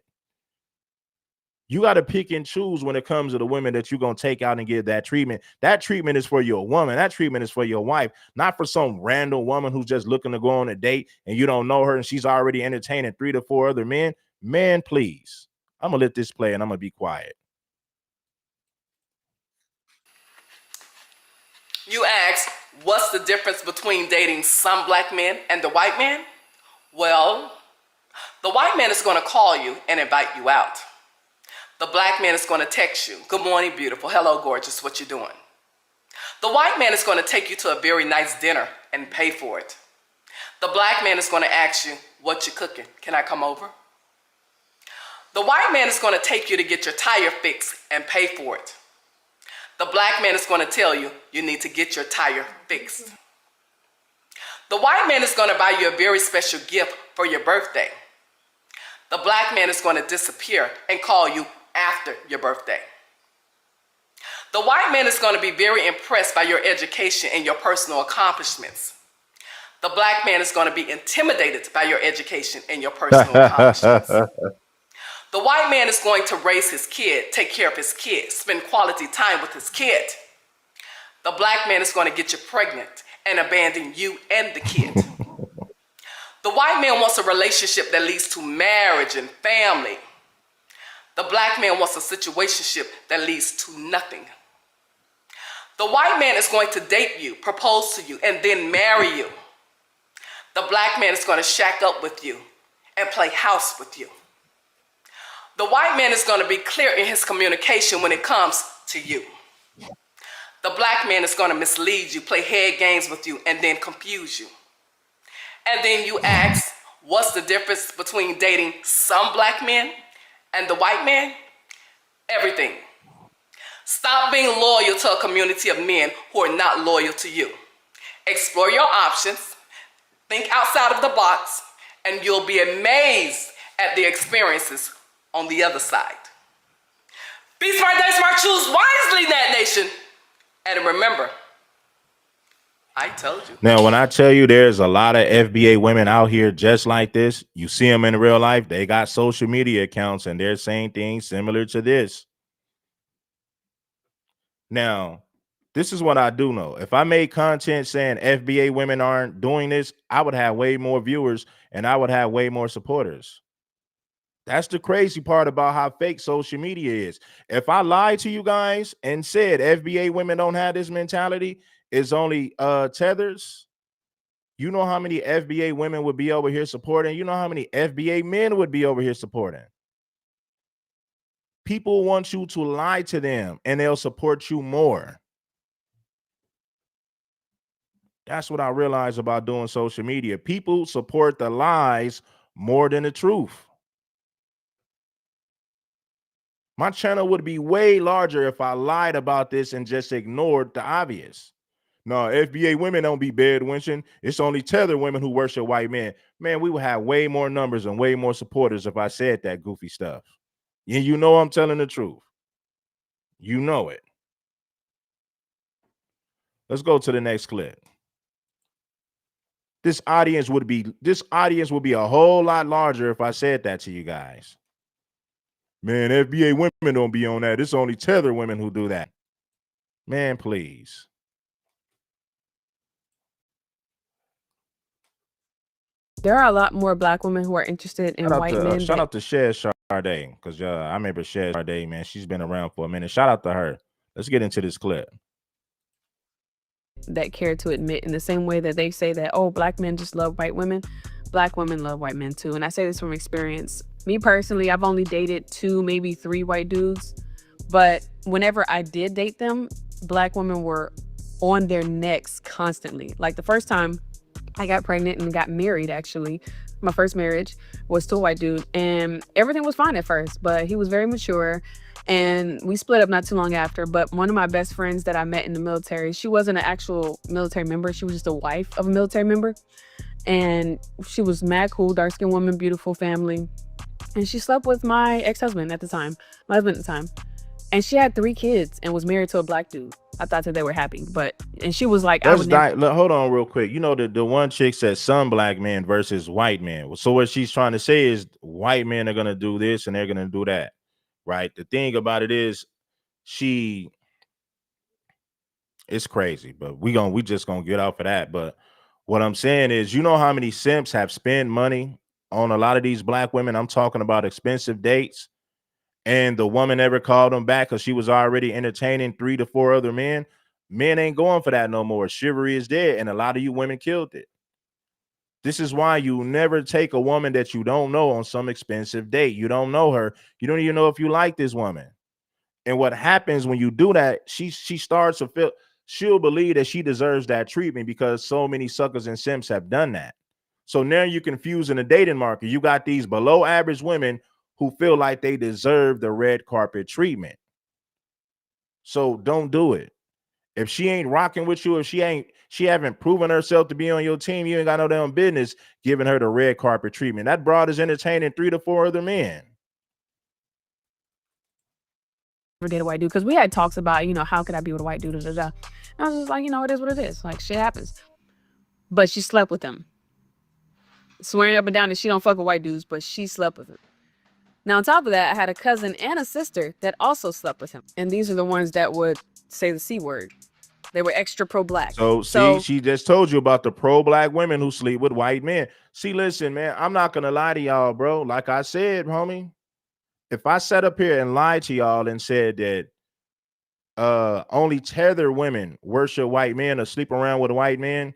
You got to pick and choose when it comes to the women that you're going to take out and give that treatment. That treatment is for your woman. That treatment is for your wife, not for some random woman who's just looking to go on a date and you don't know her and she's already entertaining 3 to 4 other men. Man, please. I'm going to let this play and I'm going to be quiet. You ask, what's the difference between dating some black men and the white man? Well, the white man is going to call you and invite you out. The black man is going to text you, good morning, beautiful. Hello, gorgeous. What you doing? The white man is going to take you to a very nice dinner and pay for it. The black man is going to ask you, what you cooking? Can I come over? The white man is going to take you to get your tire fixed and pay for it. The black man is going to tell you, you need to get your tire fixed. The white man is going to buy you a very special gift for your birthday. The black man is going to disappear and call you after your birthday. The white man is going to be very impressed by your education and your personal accomplishments. The black man is going to be intimidated by your education and your personal accomplishments. The white man is going to raise his kid, take care of his kid, spend quality time with his kid. The black man is going to get you pregnant and abandon you and the kid. The white man wants a relationship that leads to marriage and family. The black man wants a situationship that leads to nothing. The white man is going to date you, propose to you, and then marry you. The black man is going to shack up with you and play house with you. The white man is going to be clear in his communication when it comes to you. The black man is going to mislead you, play head games with you, and then confuse you. And then you ask, what's the difference between dating some black men and the white man? Everything. Stop being loyal to a community of men who are not loyal to you. Explore your options, think outside of the box, and you'll be amazed at the experiences on the other side. Be smart, die smart, choose wisely, Nat Nation. And remember, I told you. Now, when I tell you there's a lot of FBA women out here just like this, you see them in real life, they got social media accounts and they're saying things similar to this. Now, this is what I do know. If I made content saying FBA women aren't doing this, I would have way more viewers and I would have way more supporters. That's the crazy part about how fake social media is. If I lied to you guys and said FBA women don't have this mentality, it's only tethers, you know how many FBA women would be over here supporting? You know how many FBA men would be over here supporting? People want you to lie to them and they'll support you more. That's what I realized about doing social media. People support the lies more than the truth. My channel would be way larger if I lied about this and just ignored the obvious. No, FBA women don't be bed winching. It's only tether women who worship white men. Man, we would have way more numbers and way more supporters if I said that goofy stuff. Yeah, you know I'm telling the truth. You know it. Let's go to the next clip. This audience would be a whole lot larger if I said that to you guys. Man, FBA women don't be on that. It's only tether women who do that. Man, please. There are a lot more black women who are interested in white men. Shout out to Shed Sade, because I remember Shed Sade, man. She's been around for a minute. Shout out to her. Let's get into this clip. that care to admit, in the same way that they say that, oh, black men just love white women, black women love white men too. And I say this from experience. Me personally, I've only dated 2, maybe 3 white dudes. But whenever I did date them, black women were on their necks constantly. Like the first time I got pregnant and got married, actually, my first marriage was to a white dude, and everything was fine at first, but he was very mature, and we split up not too long after. But one of my best friends that I met in the military, she wasn't an actual military member, she was just a wife of a military member, and she was mad cool, dark-skinned woman, beautiful family, and she slept with my ex-husband at the time, my husband at the time. And she had 3 kids and was married to a black dude. I thought that they were happy, and she was like, I would never. Look, hold on real quick. You know, the one chick said some black men versus white men. So what she's trying to say is white men are gonna do this and they're gonna do that, right? The thing about it is, it's crazy, but we just gonna get off of that. But what I'm saying is, you know how many simps have spent money on a lot of these black women? I'm talking about expensive dates, and the woman never called them back because she was already entertaining 3 to 4 other men. Men ain't going for that no more. Chivalry is dead, and a lot of you women killed it. This is why you never take a woman that you don't know on some expensive date. You don't know her. You don't even know if you like this woman. And what happens when you do that, she starts to feel, she'll believe that she deserves that treatment because so many suckers and simps have done that. So now you're confusing the dating market. You got these below average women who feel like they deserve the red carpet treatment. So don't do it. If she ain't rocking with you, if she haven't proven herself to be on your team, you ain't got no damn business giving her the red carpet treatment. That broad is entertaining 3 to 4 other men. Date a white dude, because we had talks about, how could I be with a white dude, da, da, da. And I was just like, it is what it is, like, shit happens. But she slept with him, swearing up and down that she don't fuck with white dudes, but she slept with him. Now on top of that, I had a cousin and a sister that also slept with him, and these are the ones that would say the C word. They were extra pro-black. So see, she just told you about the pro-black women who sleep with white men. See, listen, man, I'm not gonna lie to y'all, bro. Like I said, homie, if I sat up here and lied to y'all and said that only tether women worship white men or sleep around with a white man,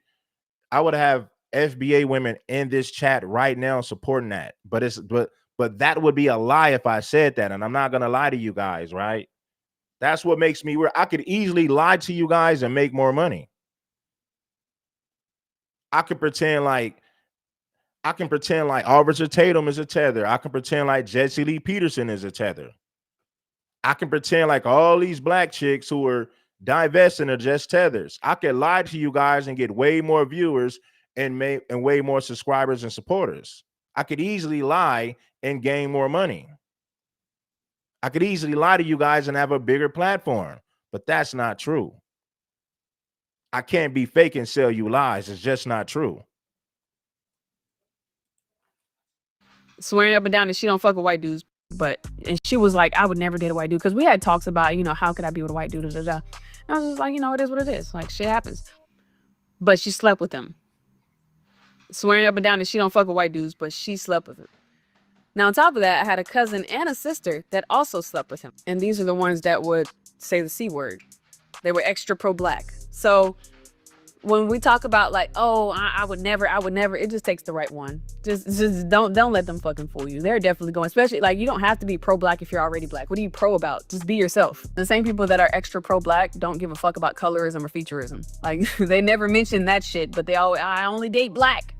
I would have FBA women in this chat right now supporting that. But that would be a lie if I said that, and I'm not gonna lie to you guys, right? That's what makes me weird. I could easily lie to you guys and make more money. I can pretend like Officer Tatum is a tether. I can pretend like Jesse Lee Peterson is a tether. I can pretend like all these black chicks who are divesting are just tethers. I could lie to you guys and get way more viewers and way more subscribers and supporters. I could easily lie and gain more money. I could easily lie to you guys and have a bigger platform, but that's not true. I can't be fake and sell you lies. It's just not true. Swearing up and down that she don't fuck with white dudes, and she was like, I would never date a white dude, because we had talks about, how could I be with a white dude, da, da, da. And I was just like, it is what it is, like, shit happens. But she slept with him, swearing up and down that she don't fuck with white dudes, but she slept with him. Now on top of that, I had a cousin and a sister that also slept with him, and these are the ones that would say the C word. They were extra pro-black. So when we talk about like, oh, I would never, it just takes the right one. Just don't let them fucking fool you. They're definitely going, especially like, you don't have to be pro-black if you're already black. What are you pro about? Just be yourself. The same people that are extra pro-black don't give a fuck about colorism or featureism. Like they never mention that shit, but I only date black.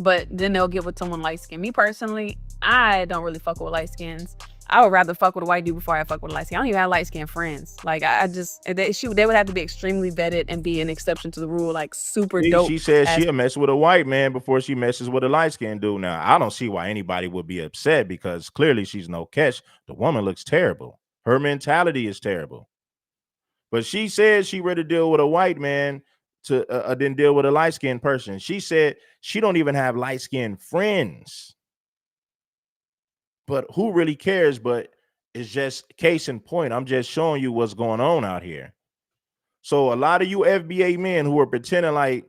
But then they'll get with someone light skinned. Me personally, I don't really fuck with light skins. I would rather fuck with a white dude before I fuck with a light skin. I don't even have light skinned friends. Like they would have to be extremely vetted and be an exception to the rule, like super dope. She said she'll mess with a white man before she messes with a light skinned dude. Now I don't see why anybody would be upset, because clearly she's no catch. The woman looks terrible. Her mentality is terrible. But she said she rather deal with a white man than deal with a light skinned person. She said she don't even have light skinned friends. But who really cares? But it's just case in point. I'm just showing you what's going on out here. So a lot of you FBA men who are pretending like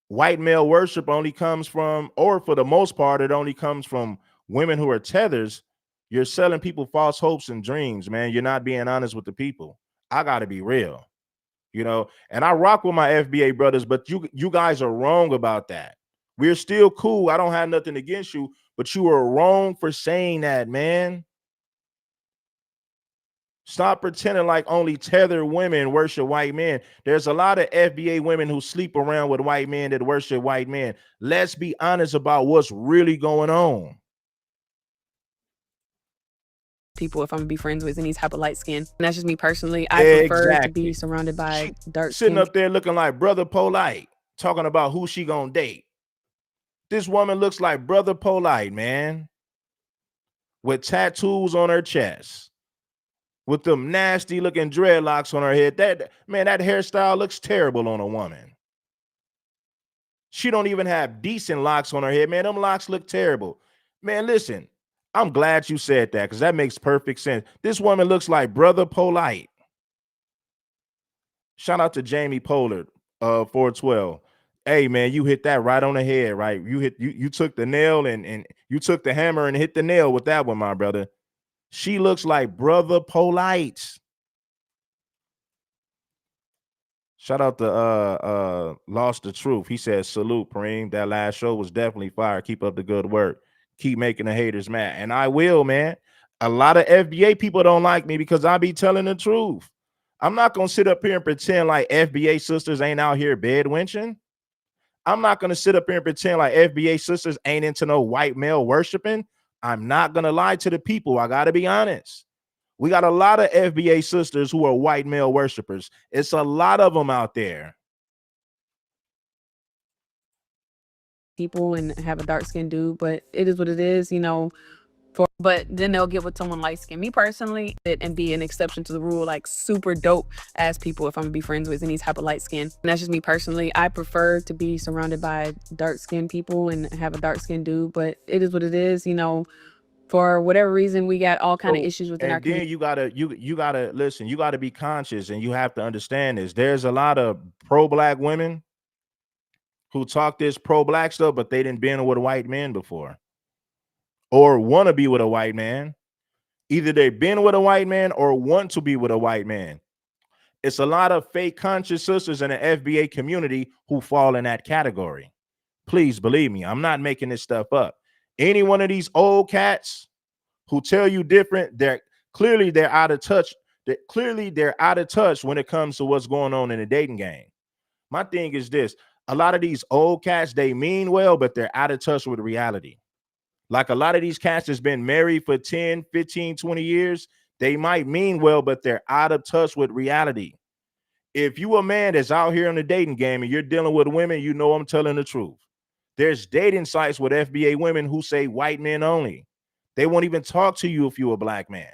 white male worship only comes from, or for the most part, it only comes from women who are tethers, you're selling people false hopes and dreams, man. You're not being honest with the people. I got to be real. you know, and I rock with my FBA brothers, but you guys are wrong about that. We're still cool. I don't have nothing against you, but you are wrong for saying that, man. Stop pretending like only tethered women worship white men. There's a lot of FBA women who sleep around with white men that worship white men. Let's be honest about what's really going on. People, if I'm gonna be friends with any type of light skin. And that's just me personally. I prefer to be surrounded by dark skin. Sitting up there looking like Brother Polite, talking about who she gonna date. This woman looks like Brother Polite, man, with tattoos on her chest, with them nasty looking dreadlocks on her head. That hairstyle looks terrible on a woman. She don't even have decent locks on her head, man. Them locks look terrible. Man, listen, I'm glad you said that because that makes perfect sense. This woman looks like Brother Polite. Shout out to Jamie Pollard, 412. Hey man, you hit that right on the head, right? You took the nail and you took the hammer and hit the nail with that one, my brother. She looks like Brother Polite. Shout out to Lost the Truth. He says, salute, Preem. That last show was definitely fire. Keep up the good work. Keep making the haters mad. And I will, man. A lot of FBA people don't like me because I be telling the truth. I'm not gonna sit up here and pretend like FBA sisters ain't out here bed wenching. I'm not gonna sit up here and pretend like FBA sisters ain't into no white male worshiping. I'm not gonna lie to the people. I gotta be honest. We got a lot of FBA sisters who are white male worshipers. It's a lot of them out there. People and have a dark skinned dude, but it is what it is, you know. But then they'll get with someone light skinned. Me personally, and be an exception to the rule, like super dope ass people if I'm gonna be friends with any type of light skin. And that's just me personally. I prefer to be surrounded by dark skinned people and have a dark skinned dude, but it is what it is, you know. For whatever reason, we got all kind of issues within our community. And then you gotta listen, you gotta be conscious and you have to understand this. There's a lot of pro-black women who talk this pro-black stuff, but they didn't been with a white man before. Or want to be with a white man. Either they've been with a white man or want to be with a white man. It's a lot of fake conscious sisters in the FBA community who fall in that category. Please believe me, I'm not making this stuff up. Any one of these old cats who tell you different, they're out of touch. They're out of touch when it comes to what's going on in the dating game. My thing is this: a lot of these old cats, they mean well, but they're out of touch with reality. Like a lot of these cats that's been married for 10, 15, 20 years, they might mean well, but they're out of touch with reality. If you a man that's out here in the dating game and you're dealing with women, you know I'm telling the truth. There's dating sites with FBA women who say white men only. They won't even talk to you if you're a black man.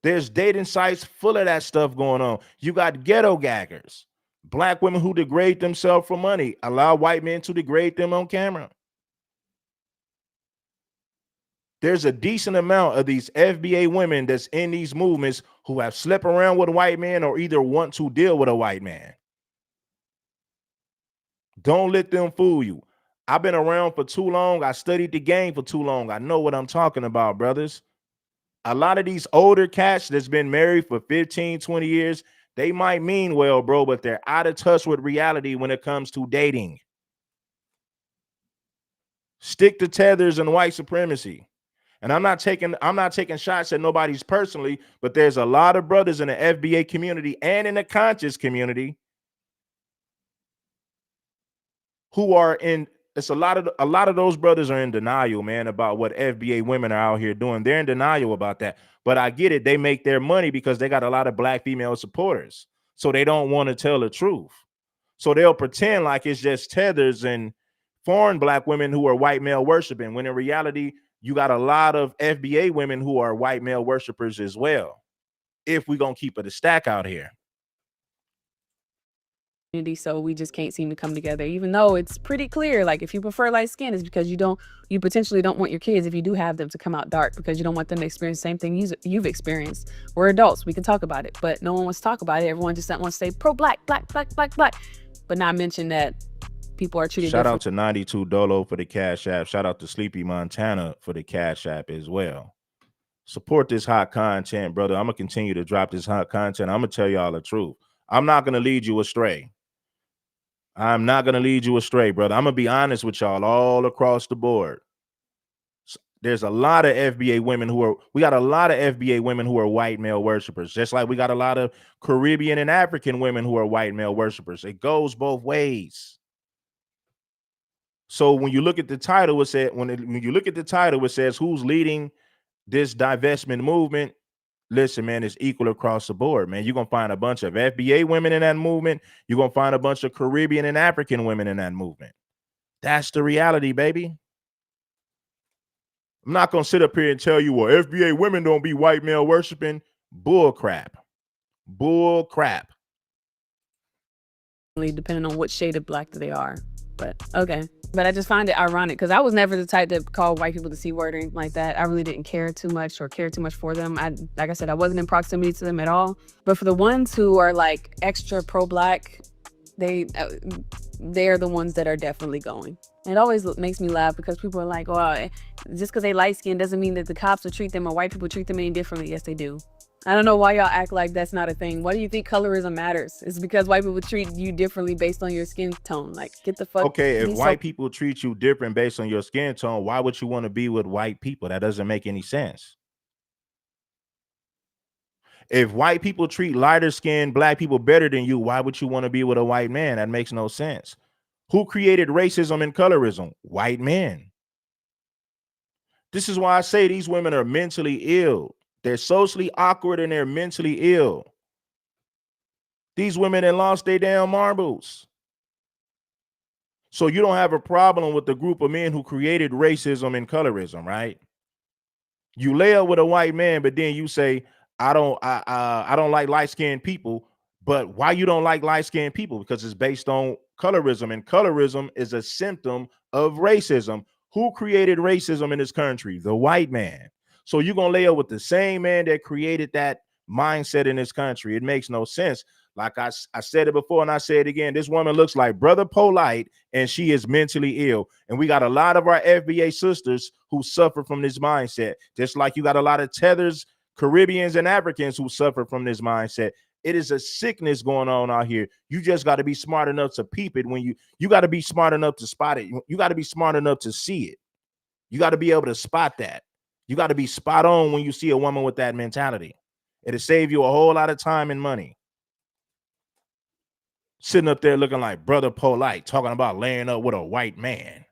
There's dating sites full of that stuff going on. You got ghetto gaggers, black women who degrade themselves for money, allow white men to degrade them on camera. There's a decent amount of these FBA women that's in these movements who have slept around with a white man or either want to deal with a white man. Don't let them fool you. I've been around for too long. I studied the game for too long. I know what I'm talking about, brothers. A lot of these older cats that's been married for 15, 20 years, they might mean well, bro, but they're out of touch with reality when it comes to dating. Stick to tethers and white supremacy. And I'm not taking shots at nobody's personally, but there's a lot of brothers in the FBA community and in the conscious community who are in. It's a lot of those brothers are in denial, man, about what FBA women are out here doing. They're in denial about that. But I get it. They make their money because they got a lot of black female supporters. So they don't want to tell the truth. So they'll pretend like it's just tethers and foreign black women who are white male worshiping, when in reality, you got a lot of FBA women who are white male worshipers as well, if we're going to keep it a stack out here. So we just can't seem to come together, even though it's pretty clear. Like, if you prefer light skin, it's because you potentially don't want your kids, if you do have them, to come out dark, because you don't want them to experience the same thing you've experienced. We're adults, we can talk about it, but no one wants to talk about it. Everyone just wants to say pro-black, black, but not mention that people are treated different. Shout out to 92 Dolo for the Cash App. Shout out to Sleepy Montana for the Cash App as well. Support this hot content, brother. I'm gonna continue to drop this hot content. I'm gonna tell y'all the truth. I'm not gonna lead you astray. I'm not gonna lead you astray, brother. I'm gonna be honest with y'all all across the board. There's a lot of FBA women we got a lot of FBA women who are white male worshipers, just like we got a lot of Caribbean and African women who are white male worshipers. It goes both ways. So when you look at the title, it said when you look at the title, it says who's leading this divestment movement. Listen, man, it's equal across the board, man. You're gonna find a bunch of FBA women in that movement. You're gonna find a bunch of Caribbean and African women in that movement. That's the reality, baby. I'm not gonna sit up here and tell you, well, FBA women don't be white male worshiping. Bull crap. Bull crap. Depending on what shade of black they are. But okay. But I just find it ironic because I was never the type to call white people the C word or anything like that. I really didn't care too much for them. Like I said, I wasn't in proximity to them at all. But for the ones who are like extra pro-black, they're the ones that are definitely going. And it always makes me laugh because people are like, oh, just because they light skinned doesn't mean that the cops will treat them or white people treat them any differently. Yes, they do. I don't know why y'all act like that's not a thing. Why do you think colorism matters? It's because white people treat you differently based on your skin tone. Like, get the fuck. Okay, if white people treat you different based on your skin tone, why would you want to be with white people? That doesn't make any sense. If white people treat lighter skinned black people better than you, why would you want to be with a white man? That makes no sense. Who created racism and colorism? White men. This is why I say these women are mentally ill. They're socially awkward and they're mentally ill. These women that lost their damn marbles. So you don't have a problem with the group of men who created racism and colorism, right? You lay up with a white man, but then you say, I don't like light-skinned people. But why you don't like light-skinned people? Because it's based on colorism, and colorism is a symptom of racism. Who created racism in this country? The white man. So you're gonna lay up with the same man that created that mindset in this country. It makes no sense. Like I said it before and I say it again, this woman looks like Brother Polite and she is mentally ill. And we got a lot of our FBA sisters who suffer from this mindset, just like you got a lot of tethers, Caribbeans and Africans who suffer from this mindset. It is a sickness going on out here. You just got to be smart enough to peep it. When you got to be smart enough to spot it. You got to be smart enough to see it. You got to be able to spot that. You got to be spot on when you see a woman with that mentality. It'll save you a whole lot of time and money. Sitting up there looking like Brother Polite, talking about laying up with a white man.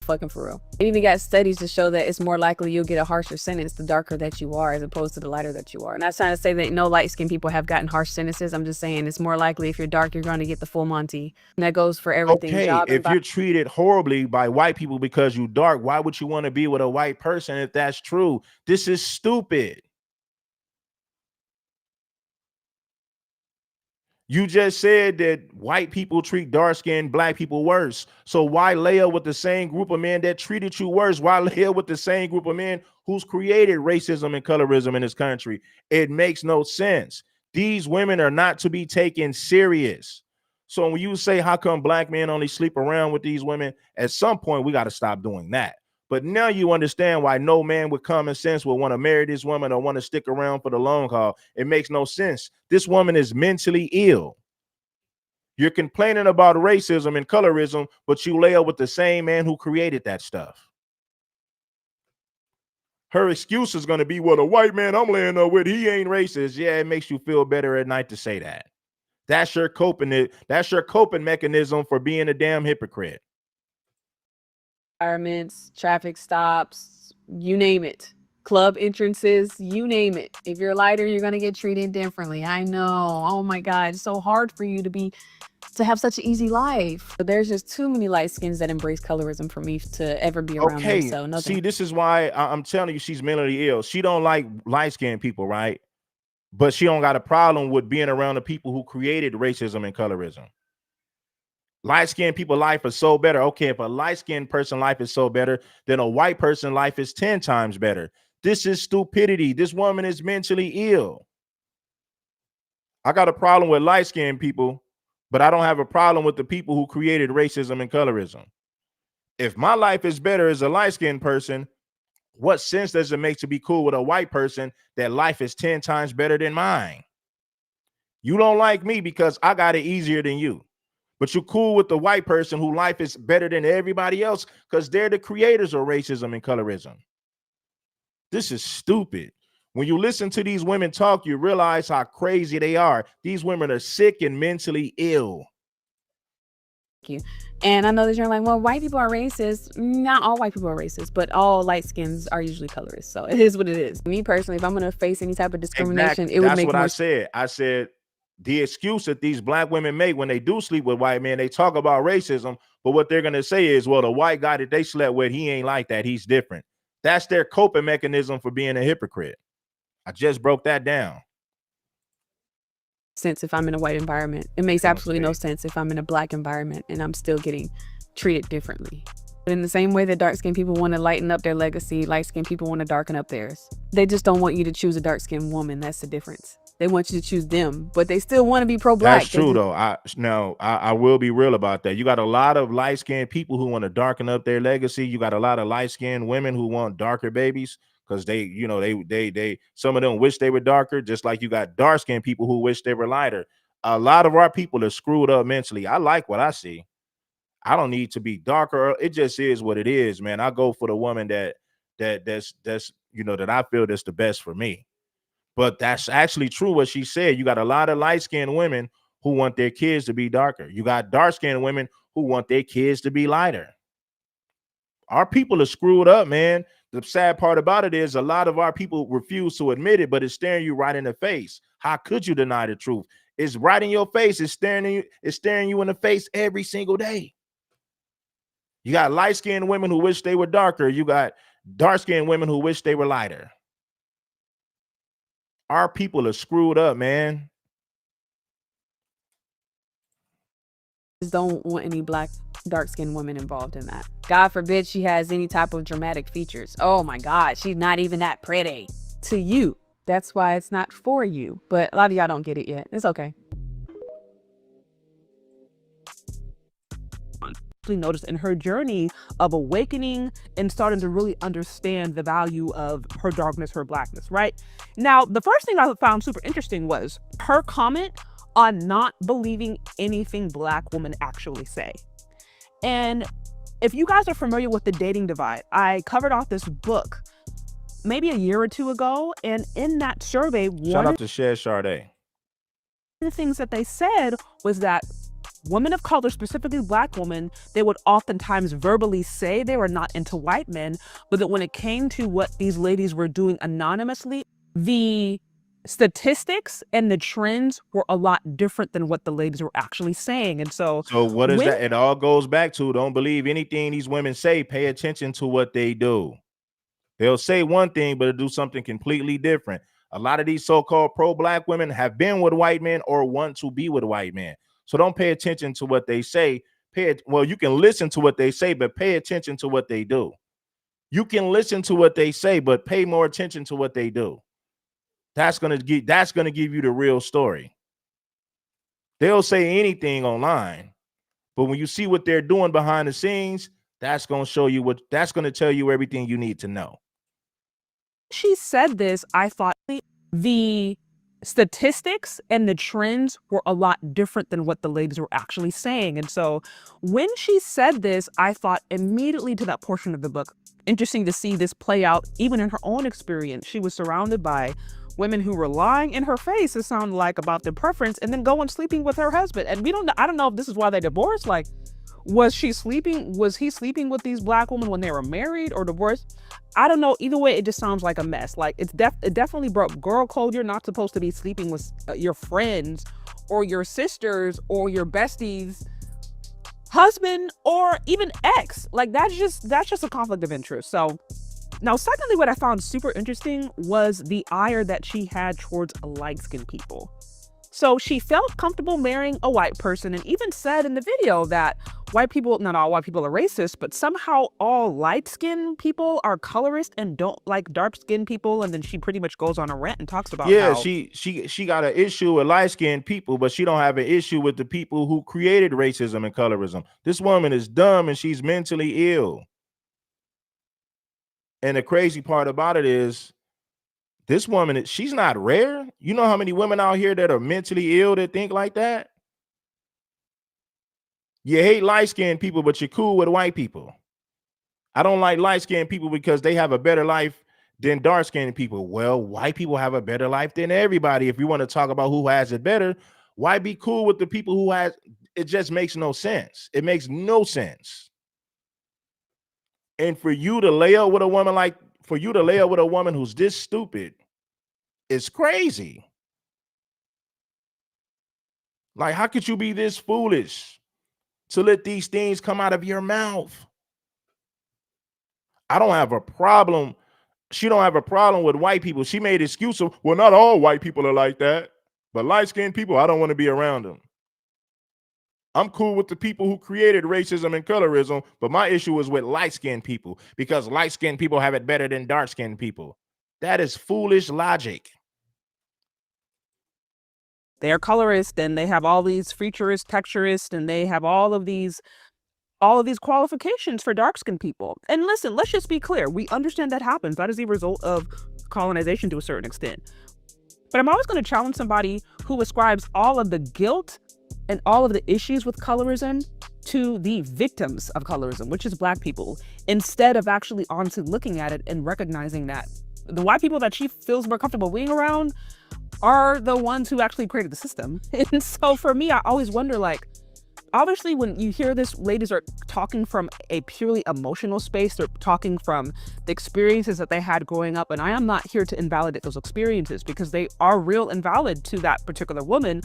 Fucking for real. They even got studies to show that it's more likely you'll get a harsher sentence the darker that you are as opposed to the lighter that you are. And I'm not trying to say that no light-skinned people have gotten harsh sentences. I'm just saying it's more likely if you're dark, you're going to get the full Monty. And that goes for everything. Okay, if you're treated horribly by white people because you dark, why would you want to be with a white person if that's true? This is stupid. You just said that white people treat dark-skinned black people worse. So why lay up with the same group of men that treated you worse? Why lay up with the same group of men who's created racism and colorism in this country? It makes no sense. These women are not to be taken serious. So when you say, how come black men only sleep around with these women? At some point, we got to stop doing that. But now you understand why no man with common sense would want to marry this woman or want to stick around for the long haul. It makes no sense. This woman is mentally ill. You're complaining about racism and colorism, but you lay up with the same man who created that stuff. Her excuse is going to be, well, the white man I'm laying up with, he ain't racist. Yeah, it makes you feel better at night to say that. That's your coping mechanism for being a damn hypocrite. Environments, traffic stops, you name it. Club entrances, you name it. If you're lighter, you're gonna get treated differently. I know. Oh my God, it's so hard for you to have such an easy life. But there's just too many light skins that embrace colorism for me to ever be around them. So no. See, this is why I'm telling you she's mentally ill. She don't like light-skinned people, right? But she don't got a problem with being around the people who created racism and colorism. Light-skinned people life is so better. Okay, if a light-skinned person life is so better, then a white person life is 10 times better. This is stupidity. This woman is mentally ill. I got a problem with light-skinned people, but I don't have a problem with the people who created racism and colorism. If my life is better as a light-skinned person, What sense does it make to be cool with a white person that life is 10 times better than mine? You don't like me because I got it easier than you. But you're cool with the white person who life is better than everybody else because they're the creators of racism and colorism. This is stupid. When you listen to these women talk, you realize how crazy they are. These women are sick and mentally ill. You. And I know that you're like, well, white people are racist. Not all white people are racist, but all light skins are usually colorist. So it is what it is. Me personally, if I'm going to face any type of discrimination, Exactly. it would That's make what more I said. I said the excuse that these black women make when they do sleep with white men, they talk about racism, but what they're going to say is, well, the white guy that they slept with, he ain't like that. He's different. That's their coping mechanism for being a hypocrite. I just broke that down. sense if I'm in a white environment. It makes absolutely no sense if I'm in a black environment and I'm still getting treated differently. But in the same way that dark-skinned people want to lighten up their legacy, light-skinned people want to darken up theirs. They just don't want you to choose a dark-skinned woman. That's the difference. They want you to choose them, but they still want to be pro-black. That's true, though. I will be real about that. You got a lot of light-skinned people who want to darken up their legacy. You got a lot of light-skinned women who want darker babies because they some of them wish they were darker, just like you got dark-skinned people who wish they were lighter. A lot of our people are screwed up mentally. I like what I see. I don't need to be darker. It just is what it is, man. I go for the woman that's that I feel that's the best for me. But that's actually true what she said. You got a lot of light-skinned women who want their kids to be darker. You got dark-skinned women who want their kids to be lighter. Our people are screwed up, man. The sad part about it is a lot of our people refuse to admit it, but it's staring you right in the face. How could you deny the truth? It's right in your face. It's staring you in the face every single day. You got light-skinned women who wish they were darker. You got dark-skinned women who wish they were lighter. Our people are screwed up, man. Just don't want any black dark-skinned women involved in that. God forbid she has any type of dramatic features. Oh my God, she's not even that pretty to you. That's why it's not for you. But a lot of y'all don't get it yet. It's okay. Noticed in her journey of awakening and starting to really understand the value of her darkness, her blackness, right? Now, the first thing I found super interesting was her comment on not believing anything black women actually say. And if you guys are familiar with the dating divide, I covered off this book maybe a year or two ago, and in that survey, shout out to Shed Sade. The things that they said was that women of color, specifically black women, they would oftentimes verbally say they were not into white men, but that when it came to what these ladies were doing anonymously, the statistics and the trends were a lot different than what the ladies were actually saying. And so what is that? It all goes back to don't believe anything these women say. Pay attention to what they do. They'll say one thing, but do something completely different. A lot of these so-called pro-black women have been with white men or want to be with white men. So don't pay attention to what they say. Well, you can listen to what they say, but pay attention to what they do. You can listen to what they say, but pay more attention to what they do. That's gonna give you the real story. They'll say anything online, but when you see what they're doing behind the scenes, that's gonna show you that's gonna tell you everything you need to know. She said this, I thought the statistics and the trends were a lot different than what the ladies were actually saying. And so when she said this, I thought immediately to that portion of the book. Interesting to see this play out even in her own experience. She was surrounded by women who were lying in her face, it sounded like, about their preference, and then going sleeping with her husband. And I don't know if this is why they divorced. Like, was he sleeping with these black women when they were married or divorced? I don't know. Either way, it just sounds like a mess. Like, it definitely broke girl code. You're not supposed to be sleeping with your friends or your sisters or your besties' husband or even ex. Like, that's just a conflict of interest. So now, secondly, what I found super interesting was the ire that she had towards light-skinned people. So she felt comfortable marrying a white person and even said in the video that not all white people are racist, but somehow all light-skinned people are colorist and don't like dark-skinned people. And then she pretty much goes on a rant and talks about how she got an issue with light-skinned people, but she don't have an issue with the people who created racism and colorism. This woman is dumb and she's mentally ill. And the crazy part about it is this woman, she's not rare. You know how many women out here that are mentally ill that think like that? You hate light-skinned people, but you're cool with white people. I don't like light-skinned people because they have a better life than dark-skinned people. Well, white people have a better life than everybody. If you want to talk about who has it better, why be cool with the people who has it? Just makes no sense. It makes no sense. And for you to lay up with a woman who's this stupid, it's crazy. Like, how could you be this foolish to let these things come out of your mouth? I don't have a problem. She don't have a problem with white people. She made excuse of, well, not all white people are like that, but light-skinned people, I don't want to be around them. I'm cool with the people who created racism and colorism, but my issue is with light-skinned people because light-skinned people have it better than dark-skinned people. That is foolish logic. They're colorist and they have all these featurist, texturist, and they have all of these qualifications for dark-skinned people. And listen, let's just be clear. We understand that happens. That is the result of colonization to a certain extent. But I'm always going to challenge somebody who ascribes all of the guilt and all of the issues with colorism to the victims of colorism, which is Black people, instead of actually honestly looking at it and recognizing that the white people that she feels more comfortable being around are the ones who actually created the system. And so for me, I always wonder, like, obviously when you hear this, ladies are talking from a purely emotional space. They're talking from the experiences that they had growing up. And I am not here to invalidate those experiences because they are real and valid to that particular woman.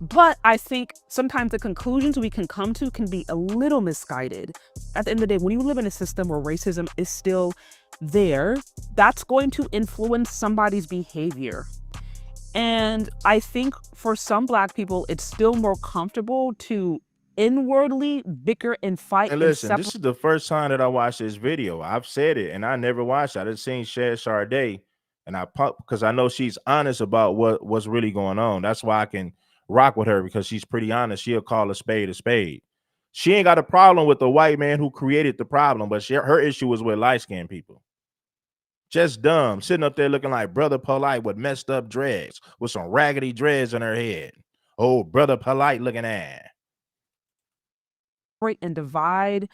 But I think sometimes the conclusions we can come to can be a little misguided. At the end of the day, when you live in a system where racism is still there, that's going to influence somebody's behavior. And I think for some Black people, it's still more comfortable to inwardly bicker and fight And and listen, this is the first time that I watched this video. I've said it, and I never watched it. I just seen Shed Sade, and I pop because I know she's honest about what's really going on. That's why I can rock with her because she's pretty honest. She'll call a spade a spade. She ain't got a problem with the white man who created the problem, but her issue was with light-skinned people. Just dumb, sitting up there looking like Brother Polite with messed up dreads, with some raggedy dreads in her head. Oh, Brother Polite looking at. and divide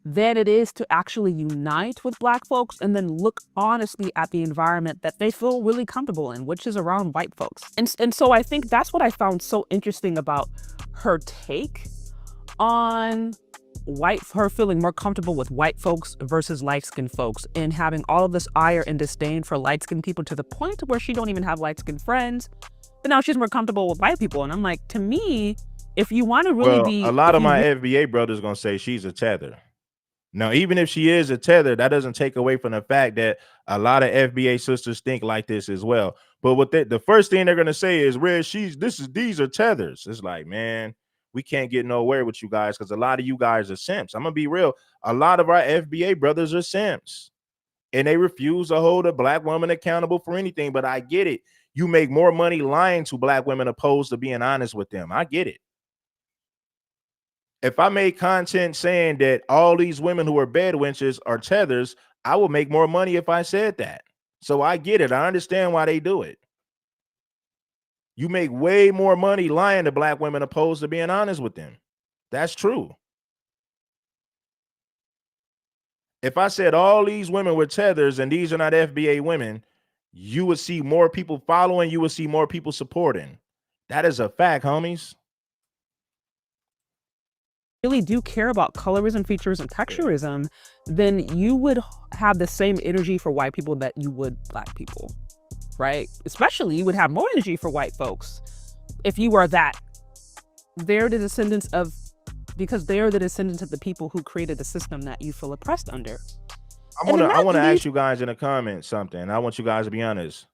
than it is to actually unite with Black folks and then look honestly at the environment that they feel really comfortable in, which is around white folks. And so I think that's what I found so interesting about her take on her feeling more comfortable with white folks versus light-skinned folks and having all of this ire and disdain for light-skinned people to the point where she don't even have light-skinned friends. But now she's more comfortable with white people. And I'm like, to me, if you want to really be a lot of my FBA brothers gonna say she's a tether. Now, even if she is a tether, that doesn't take away from the fact that a lot of FBA sisters think like this as well. But what the first thing they're gonna say is, "Red, these are tethers." It's like, man, we can't get nowhere with you guys because a lot of you guys are simps. I'm gonna be real. A lot of our FBA brothers are simps, and they refuse to hold a Black woman accountable for anything. But I get it. You make more money lying to Black women opposed to being honest with them. I get it. If I made content saying that all these women who are bed wenches are tethers, I would make more money if I said that. So I get it. I understand why they do it. You make way more money lying to Black women opposed to being honest with them. That's true. If I said all these women were tethers and these are not FBA women, you would see more people following, you would see more people supporting. That is a fact, homies. really do care about colorism, features, and texturism, then you would have the same energy for white people that you would Black people, right? Especially you would have more energy for white folks if you are that. They're the descendants of, because they're the descendants of the people who created the system that you feel oppressed under. I want to ask you guys in the comments something. I want you guys to be honest.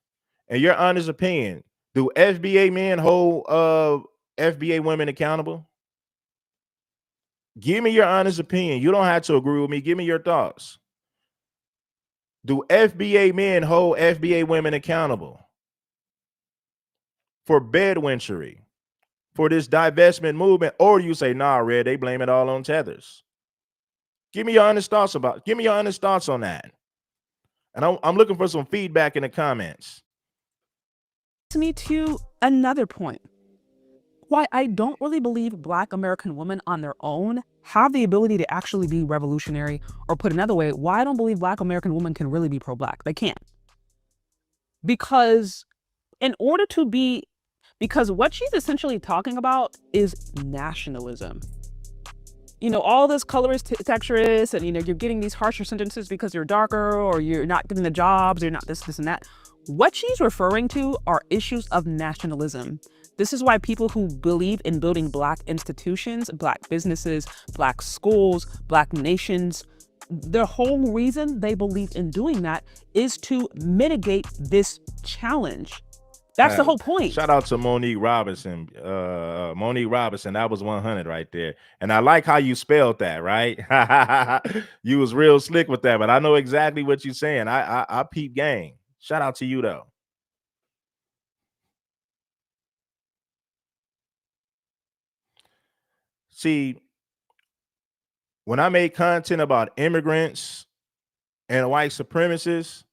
In your honest opinion, do FBA men hold FBA women accountable? Give me your honest opinion. You don't have to agree with me. Give me your thoughts. Do FBA men hold FBA women accountable for bedwenchery, for this divestment movement? Or you say, nah, Red, they blame it all on tethers. Give me your honest thoughts on that. And I'm looking for some feedback in the comments. Me to another point. Why I don't really believe Black American women on their own have the ability to actually be revolutionary, or put another way, why I don't believe Black American women can really be pro-Black. They can't. Because in order to be, because what she's essentially talking about is nationalism. You know, all this colorist, texturist, and, you know, you're getting these harsher sentences because you're darker, or you're not getting the jobs, or you're not this, and that. What she's referring to are issues of nationalism. This is why people who believe in building Black institutions, Black businesses, Black schools, Black nations, the whole reason they believe in doing that is to mitigate this challenge. That's the whole point. Shout out to Monique Robinson. Monique Robinson, that was 100 right there. And I like how you spelled that, right? You was real slick with that, but I know exactly what you're saying. I peep gang. Shout out to you though. See, when I made content about immigrants and white supremacists,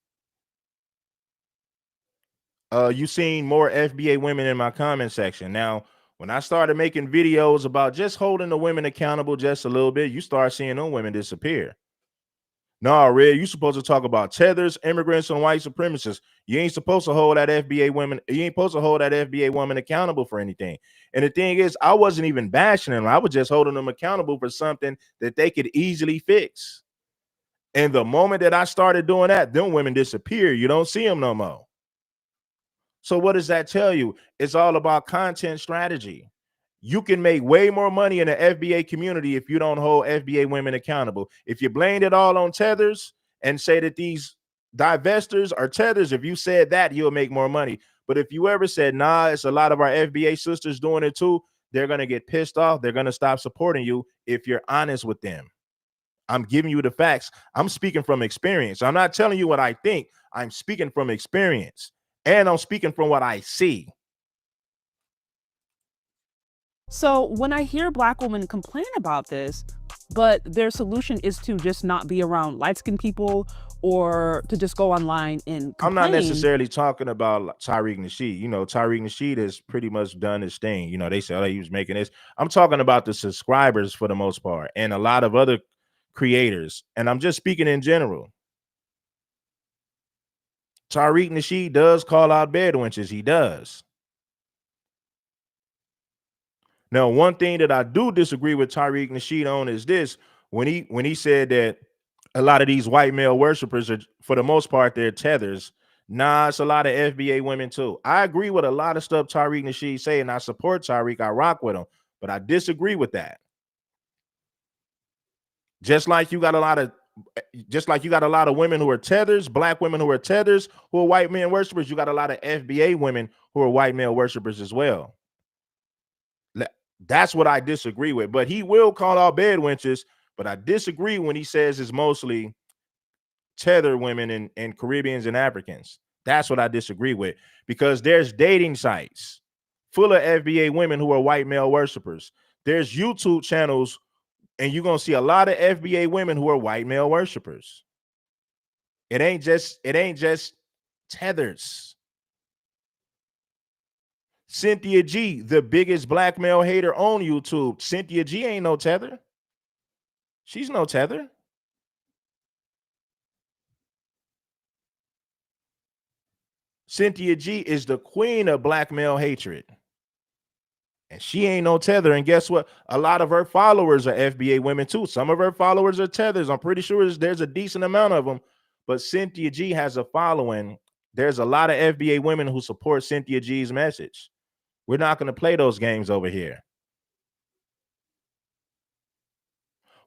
you seen more FBA women in my comment section. Now, when I started making videos about just holding the women accountable just a little bit, you start seeing them women disappear. No, Red, you supposed to talk about tethers, immigrants, and white supremacists. You ain't supposed to hold that FBA women. You ain't supposed to hold that FBA woman accountable for anything. And the thing is, I wasn't even bashing them. I was just holding them accountable for something that they could easily fix. And the moment that I started doing that, them women disappear. You don't see them no more. So what does that tell you? It's all about content strategy. You can make way more money in the FBA community if you don't hold FBA women accountable. If you blame it all on tethers and say that these divestors are tethers, if you said that, you'll make more money. But if you ever said, nah, it's a lot of our FBA sisters doing it too, they're going to get pissed off. They're going to stop supporting you if you're honest with them. I'm giving you the facts. I'm speaking from experience. I'm not telling you what I think. I'm speaking from experience. And I'm speaking from what I see. So when I hear Black women complain about this, but their solution is to just not be around light-skinned people, or to just go online and complain. I'm not necessarily talking about Tariq Nasheed. You know, Tariq Nasheed has pretty much done his thing. You know, they said, oh, he was making this. I'm talking about the subscribers for the most part, and a lot of other creators. And I'm just speaking in general. Tariq Nasheed does call out bed wenches. He does. Now, one thing that I do disagree with Tariq Nasheed on is this: when he said that a lot of these white male worshipers are, for the most part, they're tethers. Nah, it's a lot of FBA women too. I agree with a lot of stuff Tariq Nasheed say, and I support Tariq. I rock with him, but I disagree with that. Just like you got a lot of women who are tethers, Black women who are tethers, who are white men worshipers. You got a lot of FBA women who are white male worshipers as well. That's what I disagree with. But he will call out bed wenches, but I disagree when he says it's mostly tether women and Caribbeans and Africans. That's what I disagree with, because there's dating sites full of FBA women who are white male worshipers. There's YouTube channels, and you're gonna see a lot of FBA women who are white male worshipers. It ain't just tethers. Cynthia G, the biggest black male hater on YouTube. Cynthia G ain't no tether. She's no tether. Cynthia G is the queen of black male hatred. And she ain't no tether. And guess what? A lot of her followers are FBA women too. Some of her followers are tethers. I'm pretty sure there's a decent amount of them. But Cynthia G has a following. There's a lot of FBA women who support Cynthia G's message. We're not going to play those games over here.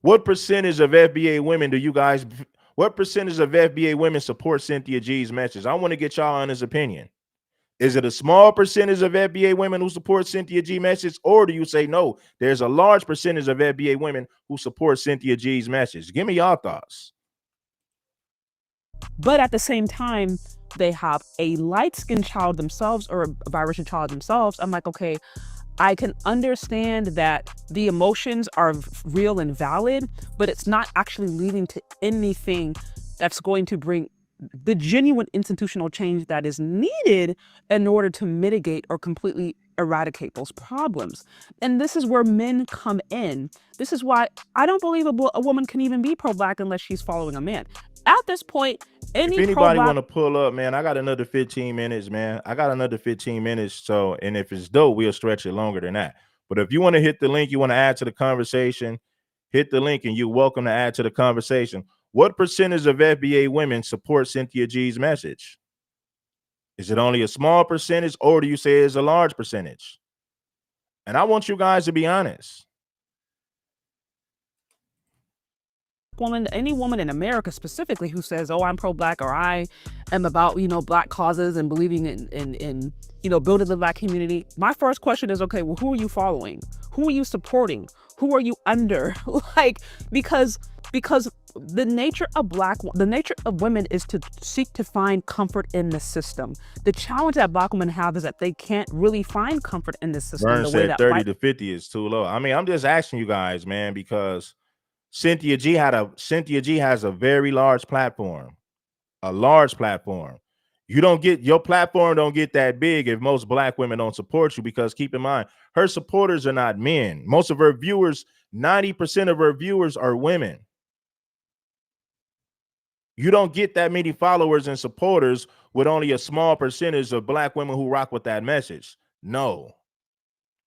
What percentage of FBA women what percentage of FBA women support Cynthia G's message? I want to get y'all honest opinion. Is it a small percentage of FBA women who support Cynthia G message? Or do you say, no, there's a large percentage of FBA women who support Cynthia G's message? Give me y'all thoughts. But at the same time, they have a light-skinned child themselves, or a biracial child themselves. I'm like, okay, I can understand that the emotions are real and valid, but it's not actually leading to anything that's going to bring the genuine institutional change that is needed in order to mitigate or completely eradicate those problems. And this is where men come in. This is why I don't believe a woman can even be pro-black unless she's following a man. At this point, If any anybody pro-black want to pull up, man, I got another 15 minutes, man. I got another 15 minutes. So, and if it's dope, we'll stretch it longer than that. But if you want to hit the link, you want to add to the conversation, hit the link and you're welcome to add to the conversation. What percentage of FBA women support Cynthia G's message? Is it only a small percentage, or do you say it's a large percentage? And I want you guys to be honest. woman, any woman in America specifically who says, oh, I'm pro-black, or I am about, black causes and believing in building the black community. My first question is, okay, well, who are you following? Who are you supporting? Who are you under? Because the nature of women is to seek to find comfort in the system. The challenge that black women have is that they can't really find comfort in the system. Vern said 30 to 50 is too low. I mean, I'm just asking you guys, man, because Cynthia G has a very large platform, Your platform don't get that big if most black women don't support you, because keep in mind, her supporters are not men. Most of her viewers, 90% of her viewers are women. You don't get that many followers and supporters with only a small percentage of black women who rock with that message. No.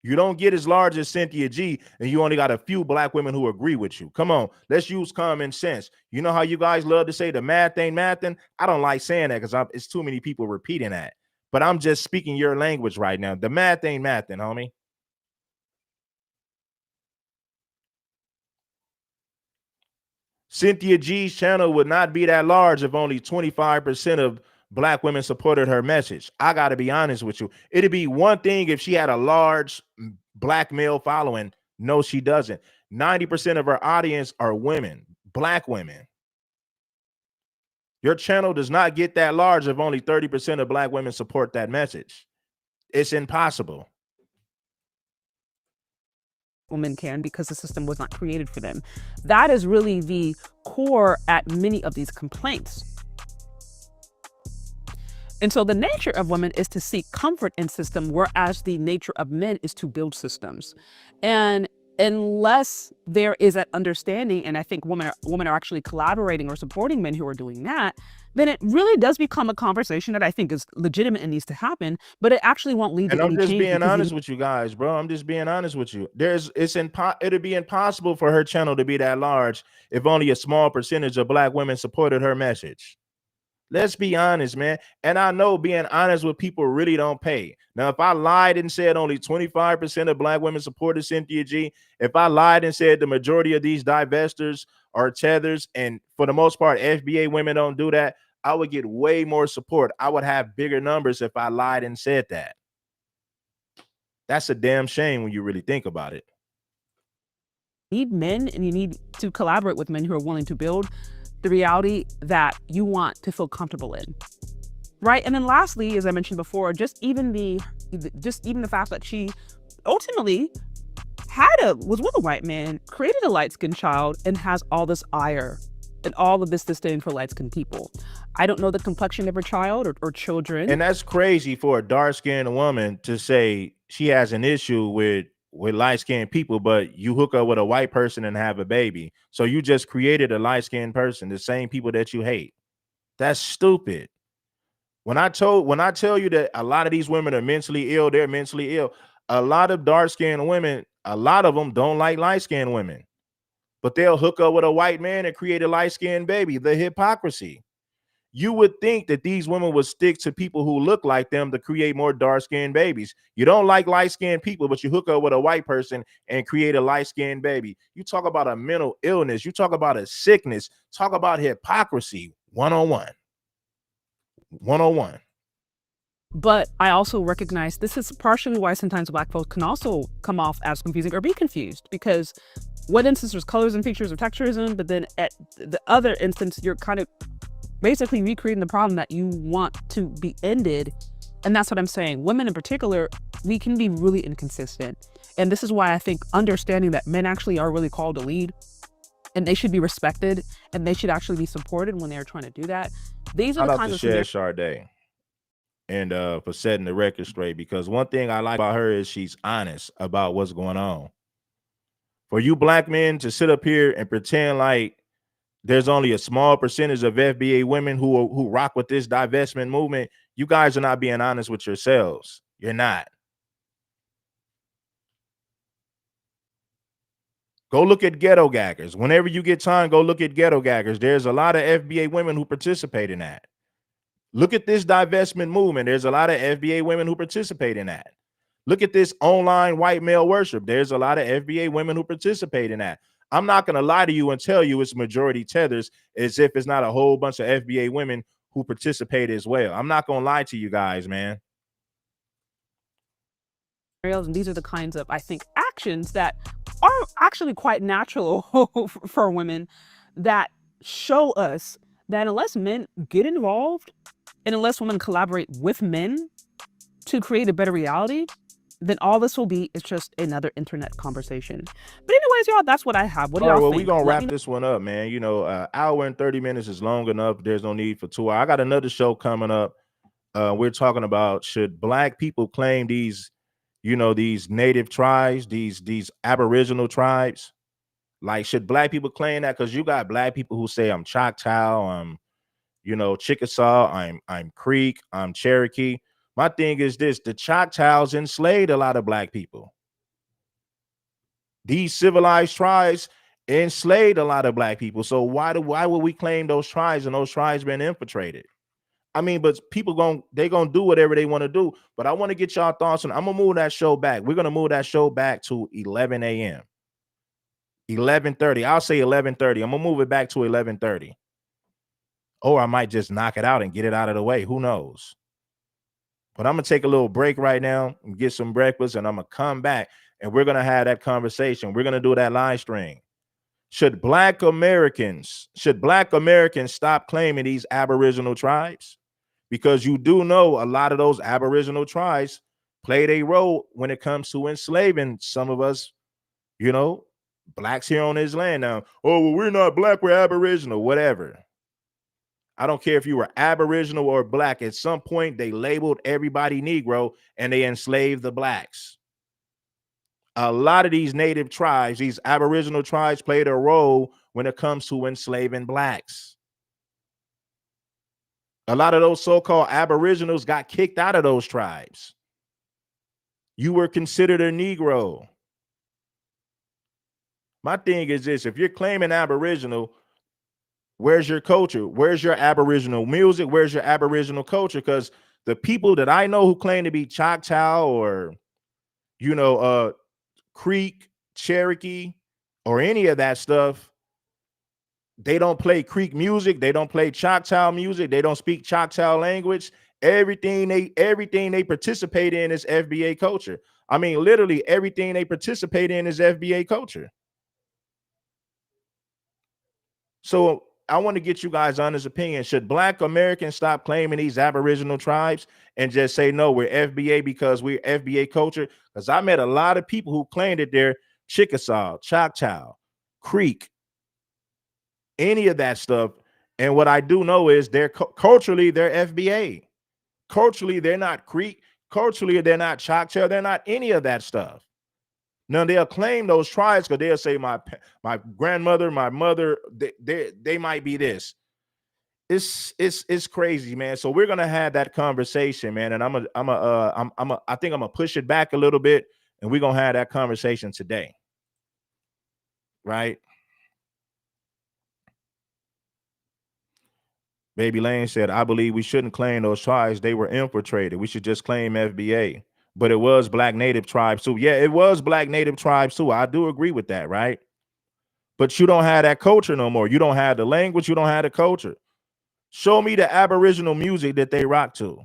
You don't get as large as Cynthia G, and you only got a few black women who agree with you. Come on, let's use common sense. You know how you guys love to say the math ain't mathin'? I don't like saying that because it's too many people repeating that. But I'm just speaking your language right now. The math ain't mathin', homie. Cynthia G's channel would not be that large if only 25% of black women supported her message. I got to be honest with you. It'd be one thing if she had a large black male following. No, she doesn't. 90% of her audience are women, black women. Your channel does not get that large if only 30% of black women support that message. It's impossible. Women can, because the system was not created for them. That is really the core at many of these complaints. And so the nature of women is to seek comfort in system, whereas the nature of men is to build systems. And unless there is that understanding, and I think women are actually collaborating or supporting men who are doing that, then it really does become a conversation that I think is legitimate and needs to happen, but it actually won't lead to any change. And I'm just being honest with you guys, bro. I'm just being honest with you. It'd be impossible for her channel to be that large if only a small percentage of black women supported her message. Let's be honest, man. And I know being honest with people really don't pay. Now, if I lied and said only 25% of black women supported Cynthia G, if I lied and said the majority of these divestors are tethers, and for the most part, FBA women don't do that, I would get way more support. I would have bigger numbers if I lied and said that. That's a damn shame when you really think about it. You need men, and you need to collaborate with men who are willing to build the reality that you want to feel comfortable in, right? And then lastly, as I mentioned before, just even the fact that she ultimately was with a white man, created a light-skinned child, and has all this ire and all of this disdain for light-skinned people. I don't know the complexion of her child or children. And that's crazy for a dark-skinned woman to say she has an issue with light-skinned people, but you hook up with a white person and have a baby. So you just created a light-skinned person, the same people that you hate. That's stupid. When I tell you that a lot of these women are mentally ill, they're mentally ill. A lot of dark-skinned women, a lot of them don't like light-skinned women, but they'll hook up with a white man and create a light-skinned baby. The hypocrisy. You would think that these women would stick to people who look like them to create more dark-skinned babies. You don't like light-skinned people, but you hook up with a white person and create a light-skinned baby. You talk about a mental illness. You talk about a sickness. Talk about hypocrisy. 101. 101. But I also recognize this is partially why sometimes black folks can also come off as confusing or be confused, because one instance there's colors and features of texturism, but then at the other instance, you're kind of basically recreating the problem that you want to be ended. And that's what I'm saying. Women in particular, we can be really inconsistent. And this is why I think understanding that men actually are really called to lead and they should be respected, and they should actually be supported when they're trying to do that. These are Shout the out kinds to of scenarios. Sade and for setting the record straight, because one thing I like about her is she's honest about what's going on. For you black men to sit up here and pretend like there's only a small percentage of FBA women who rock with this divestment movement, you guys are not being honest with yourselves. You're not. Go look at Ghetto Gaggers. Whenever you get time, go look at Ghetto Gaggers. There's a lot of FBA women who participate in that. Look at this divestment movement. There's a lot of FBA women who participate in that. Look at this online white male worship. There's a lot of FBA women who participate in that. I'm not going to lie to you and tell you it's majority tethers as if it's not a whole bunch of FBA women who participate as well. I'm not going to lie to you guys, man. And these are the kinds of, I think, actions that are actually quite natural for women, that show us that unless men get involved and unless women collaborate with men to create a better reality, then all this will be is just another internet conversation. But anyways, y'all, that's what I have. What do All right, y'all well, think? we're going to Let wrap me know. this one up, man. You know, hour and 30 minutes is long enough. There's no need for 2 hours. I got another show coming up. We're talking about, should black people claim these, you know, these native tribes, these aboriginal tribes? Like, should black people claim that? Because you got black people who say I'm Choctaw, I'm, you know, Chickasaw, I'm Creek, I'm Cherokee. My thing is this: the Choctaws enslaved a lot of black people. These civilized tribes enslaved a lot of black people. So why would we claim those tribes and those tribes been infiltrated? I mean, but people gonna do whatever they want to do. But I want to get y'all thoughts on. I'm gonna move that show back. We're gonna move that show back to 11 a.m. 11:30. I'll say 11:30. I'm gonna move it back to 11:30. Or I might just knock it out and get it out of the way. Who knows? But I'm gonna take a little break right now and get some breakfast, and I'm gonna come back and we're gonna have that conversation. We're gonna do that live stream. Should black Americans stop claiming these aboriginal tribes? Because you do know a lot of those aboriginal tribes played a role when it comes to enslaving some of us, you know, blacks here on this land. Now, oh, well, we're not black, we're aboriginal, whatever. I don't care if you were aboriginal or black. At some point, they labeled everybody Negro and they enslaved the blacks. A lot of these native tribes, these aboriginal tribes, played a role when it comes to enslaving blacks. A lot of those so-called aboriginals got kicked out of those tribes. You were considered a Negro. My thing is this: if you're claiming aboriginal, where's your culture? Where's your aboriginal music? Where's your aboriginal culture? Because the people that I know who claim to be Choctaw or, you know, Creek, Cherokee, or any of that stuff, they don't play Creek music, they don't play Choctaw music, they don't speak Choctaw language. Everything they participate in is FBA culture. I mean, literally everything they participate in is FBA culture. So I want to get you guys' honest opinion. Should black Americans stop claiming these aboriginal tribes and just say, no, we're FBA because we're FBA culture? Because I met a lot of people who claimed that they're Chickasaw, Choctaw, Creek, any of that stuff. And what I do know is they're culturally, they're FBA. Culturally, they're not Creek. Culturally, they're not Choctaw. They're not any of that stuff. Now they'll claim those tribes because they'll say my grandmother, my mother, they might be this. It's crazy, man. So we're gonna have that conversation, man. And I think I'm gonna push it back a little bit, and we're gonna have that conversation today, right? Baby Lane said, I believe we shouldn't claim those tribes. They were infiltrated. We should just claim FBA. But it was black native tribes too. Yeah, it was black native tribes too. I do agree with that, right? But you don't have that culture no more. You don't have the language. You don't have the culture. Show me the aboriginal music that they rock to.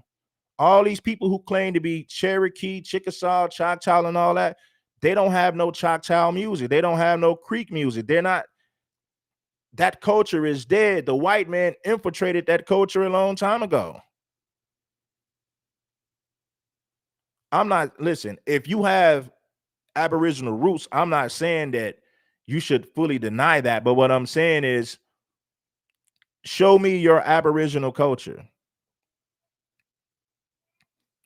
All these people who claim to be Cherokee, Chickasaw, Choctaw, and all that, they don't have no Choctaw music. They don't have no Creek music. They're not. That culture is dead. The white man infiltrated that culture a long time ago. Listen, if you have aboriginal roots, I'm not saying that, you should fully deny that. But what I'm saying is, show me your Aboriginal culture.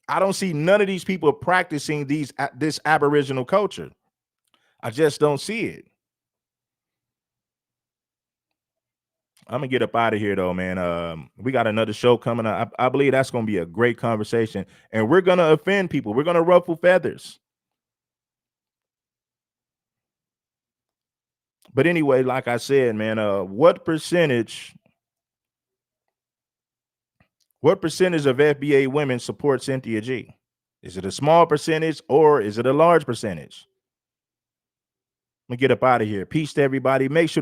I don't see none of these people practicing this Aboriginal culture. I just don't see it. I'm gonna get up out of here though, man. We got another show coming up. I believe that's gonna be a great conversation, and we're gonna offend people. We're gonna ruffle feathers. But anyway, like I said, man, what percentage of FBA women support Cynthia G? Is it a small percentage or is it a large percentage? I'm gonna get up out of here. Peace to everybody. Make sure to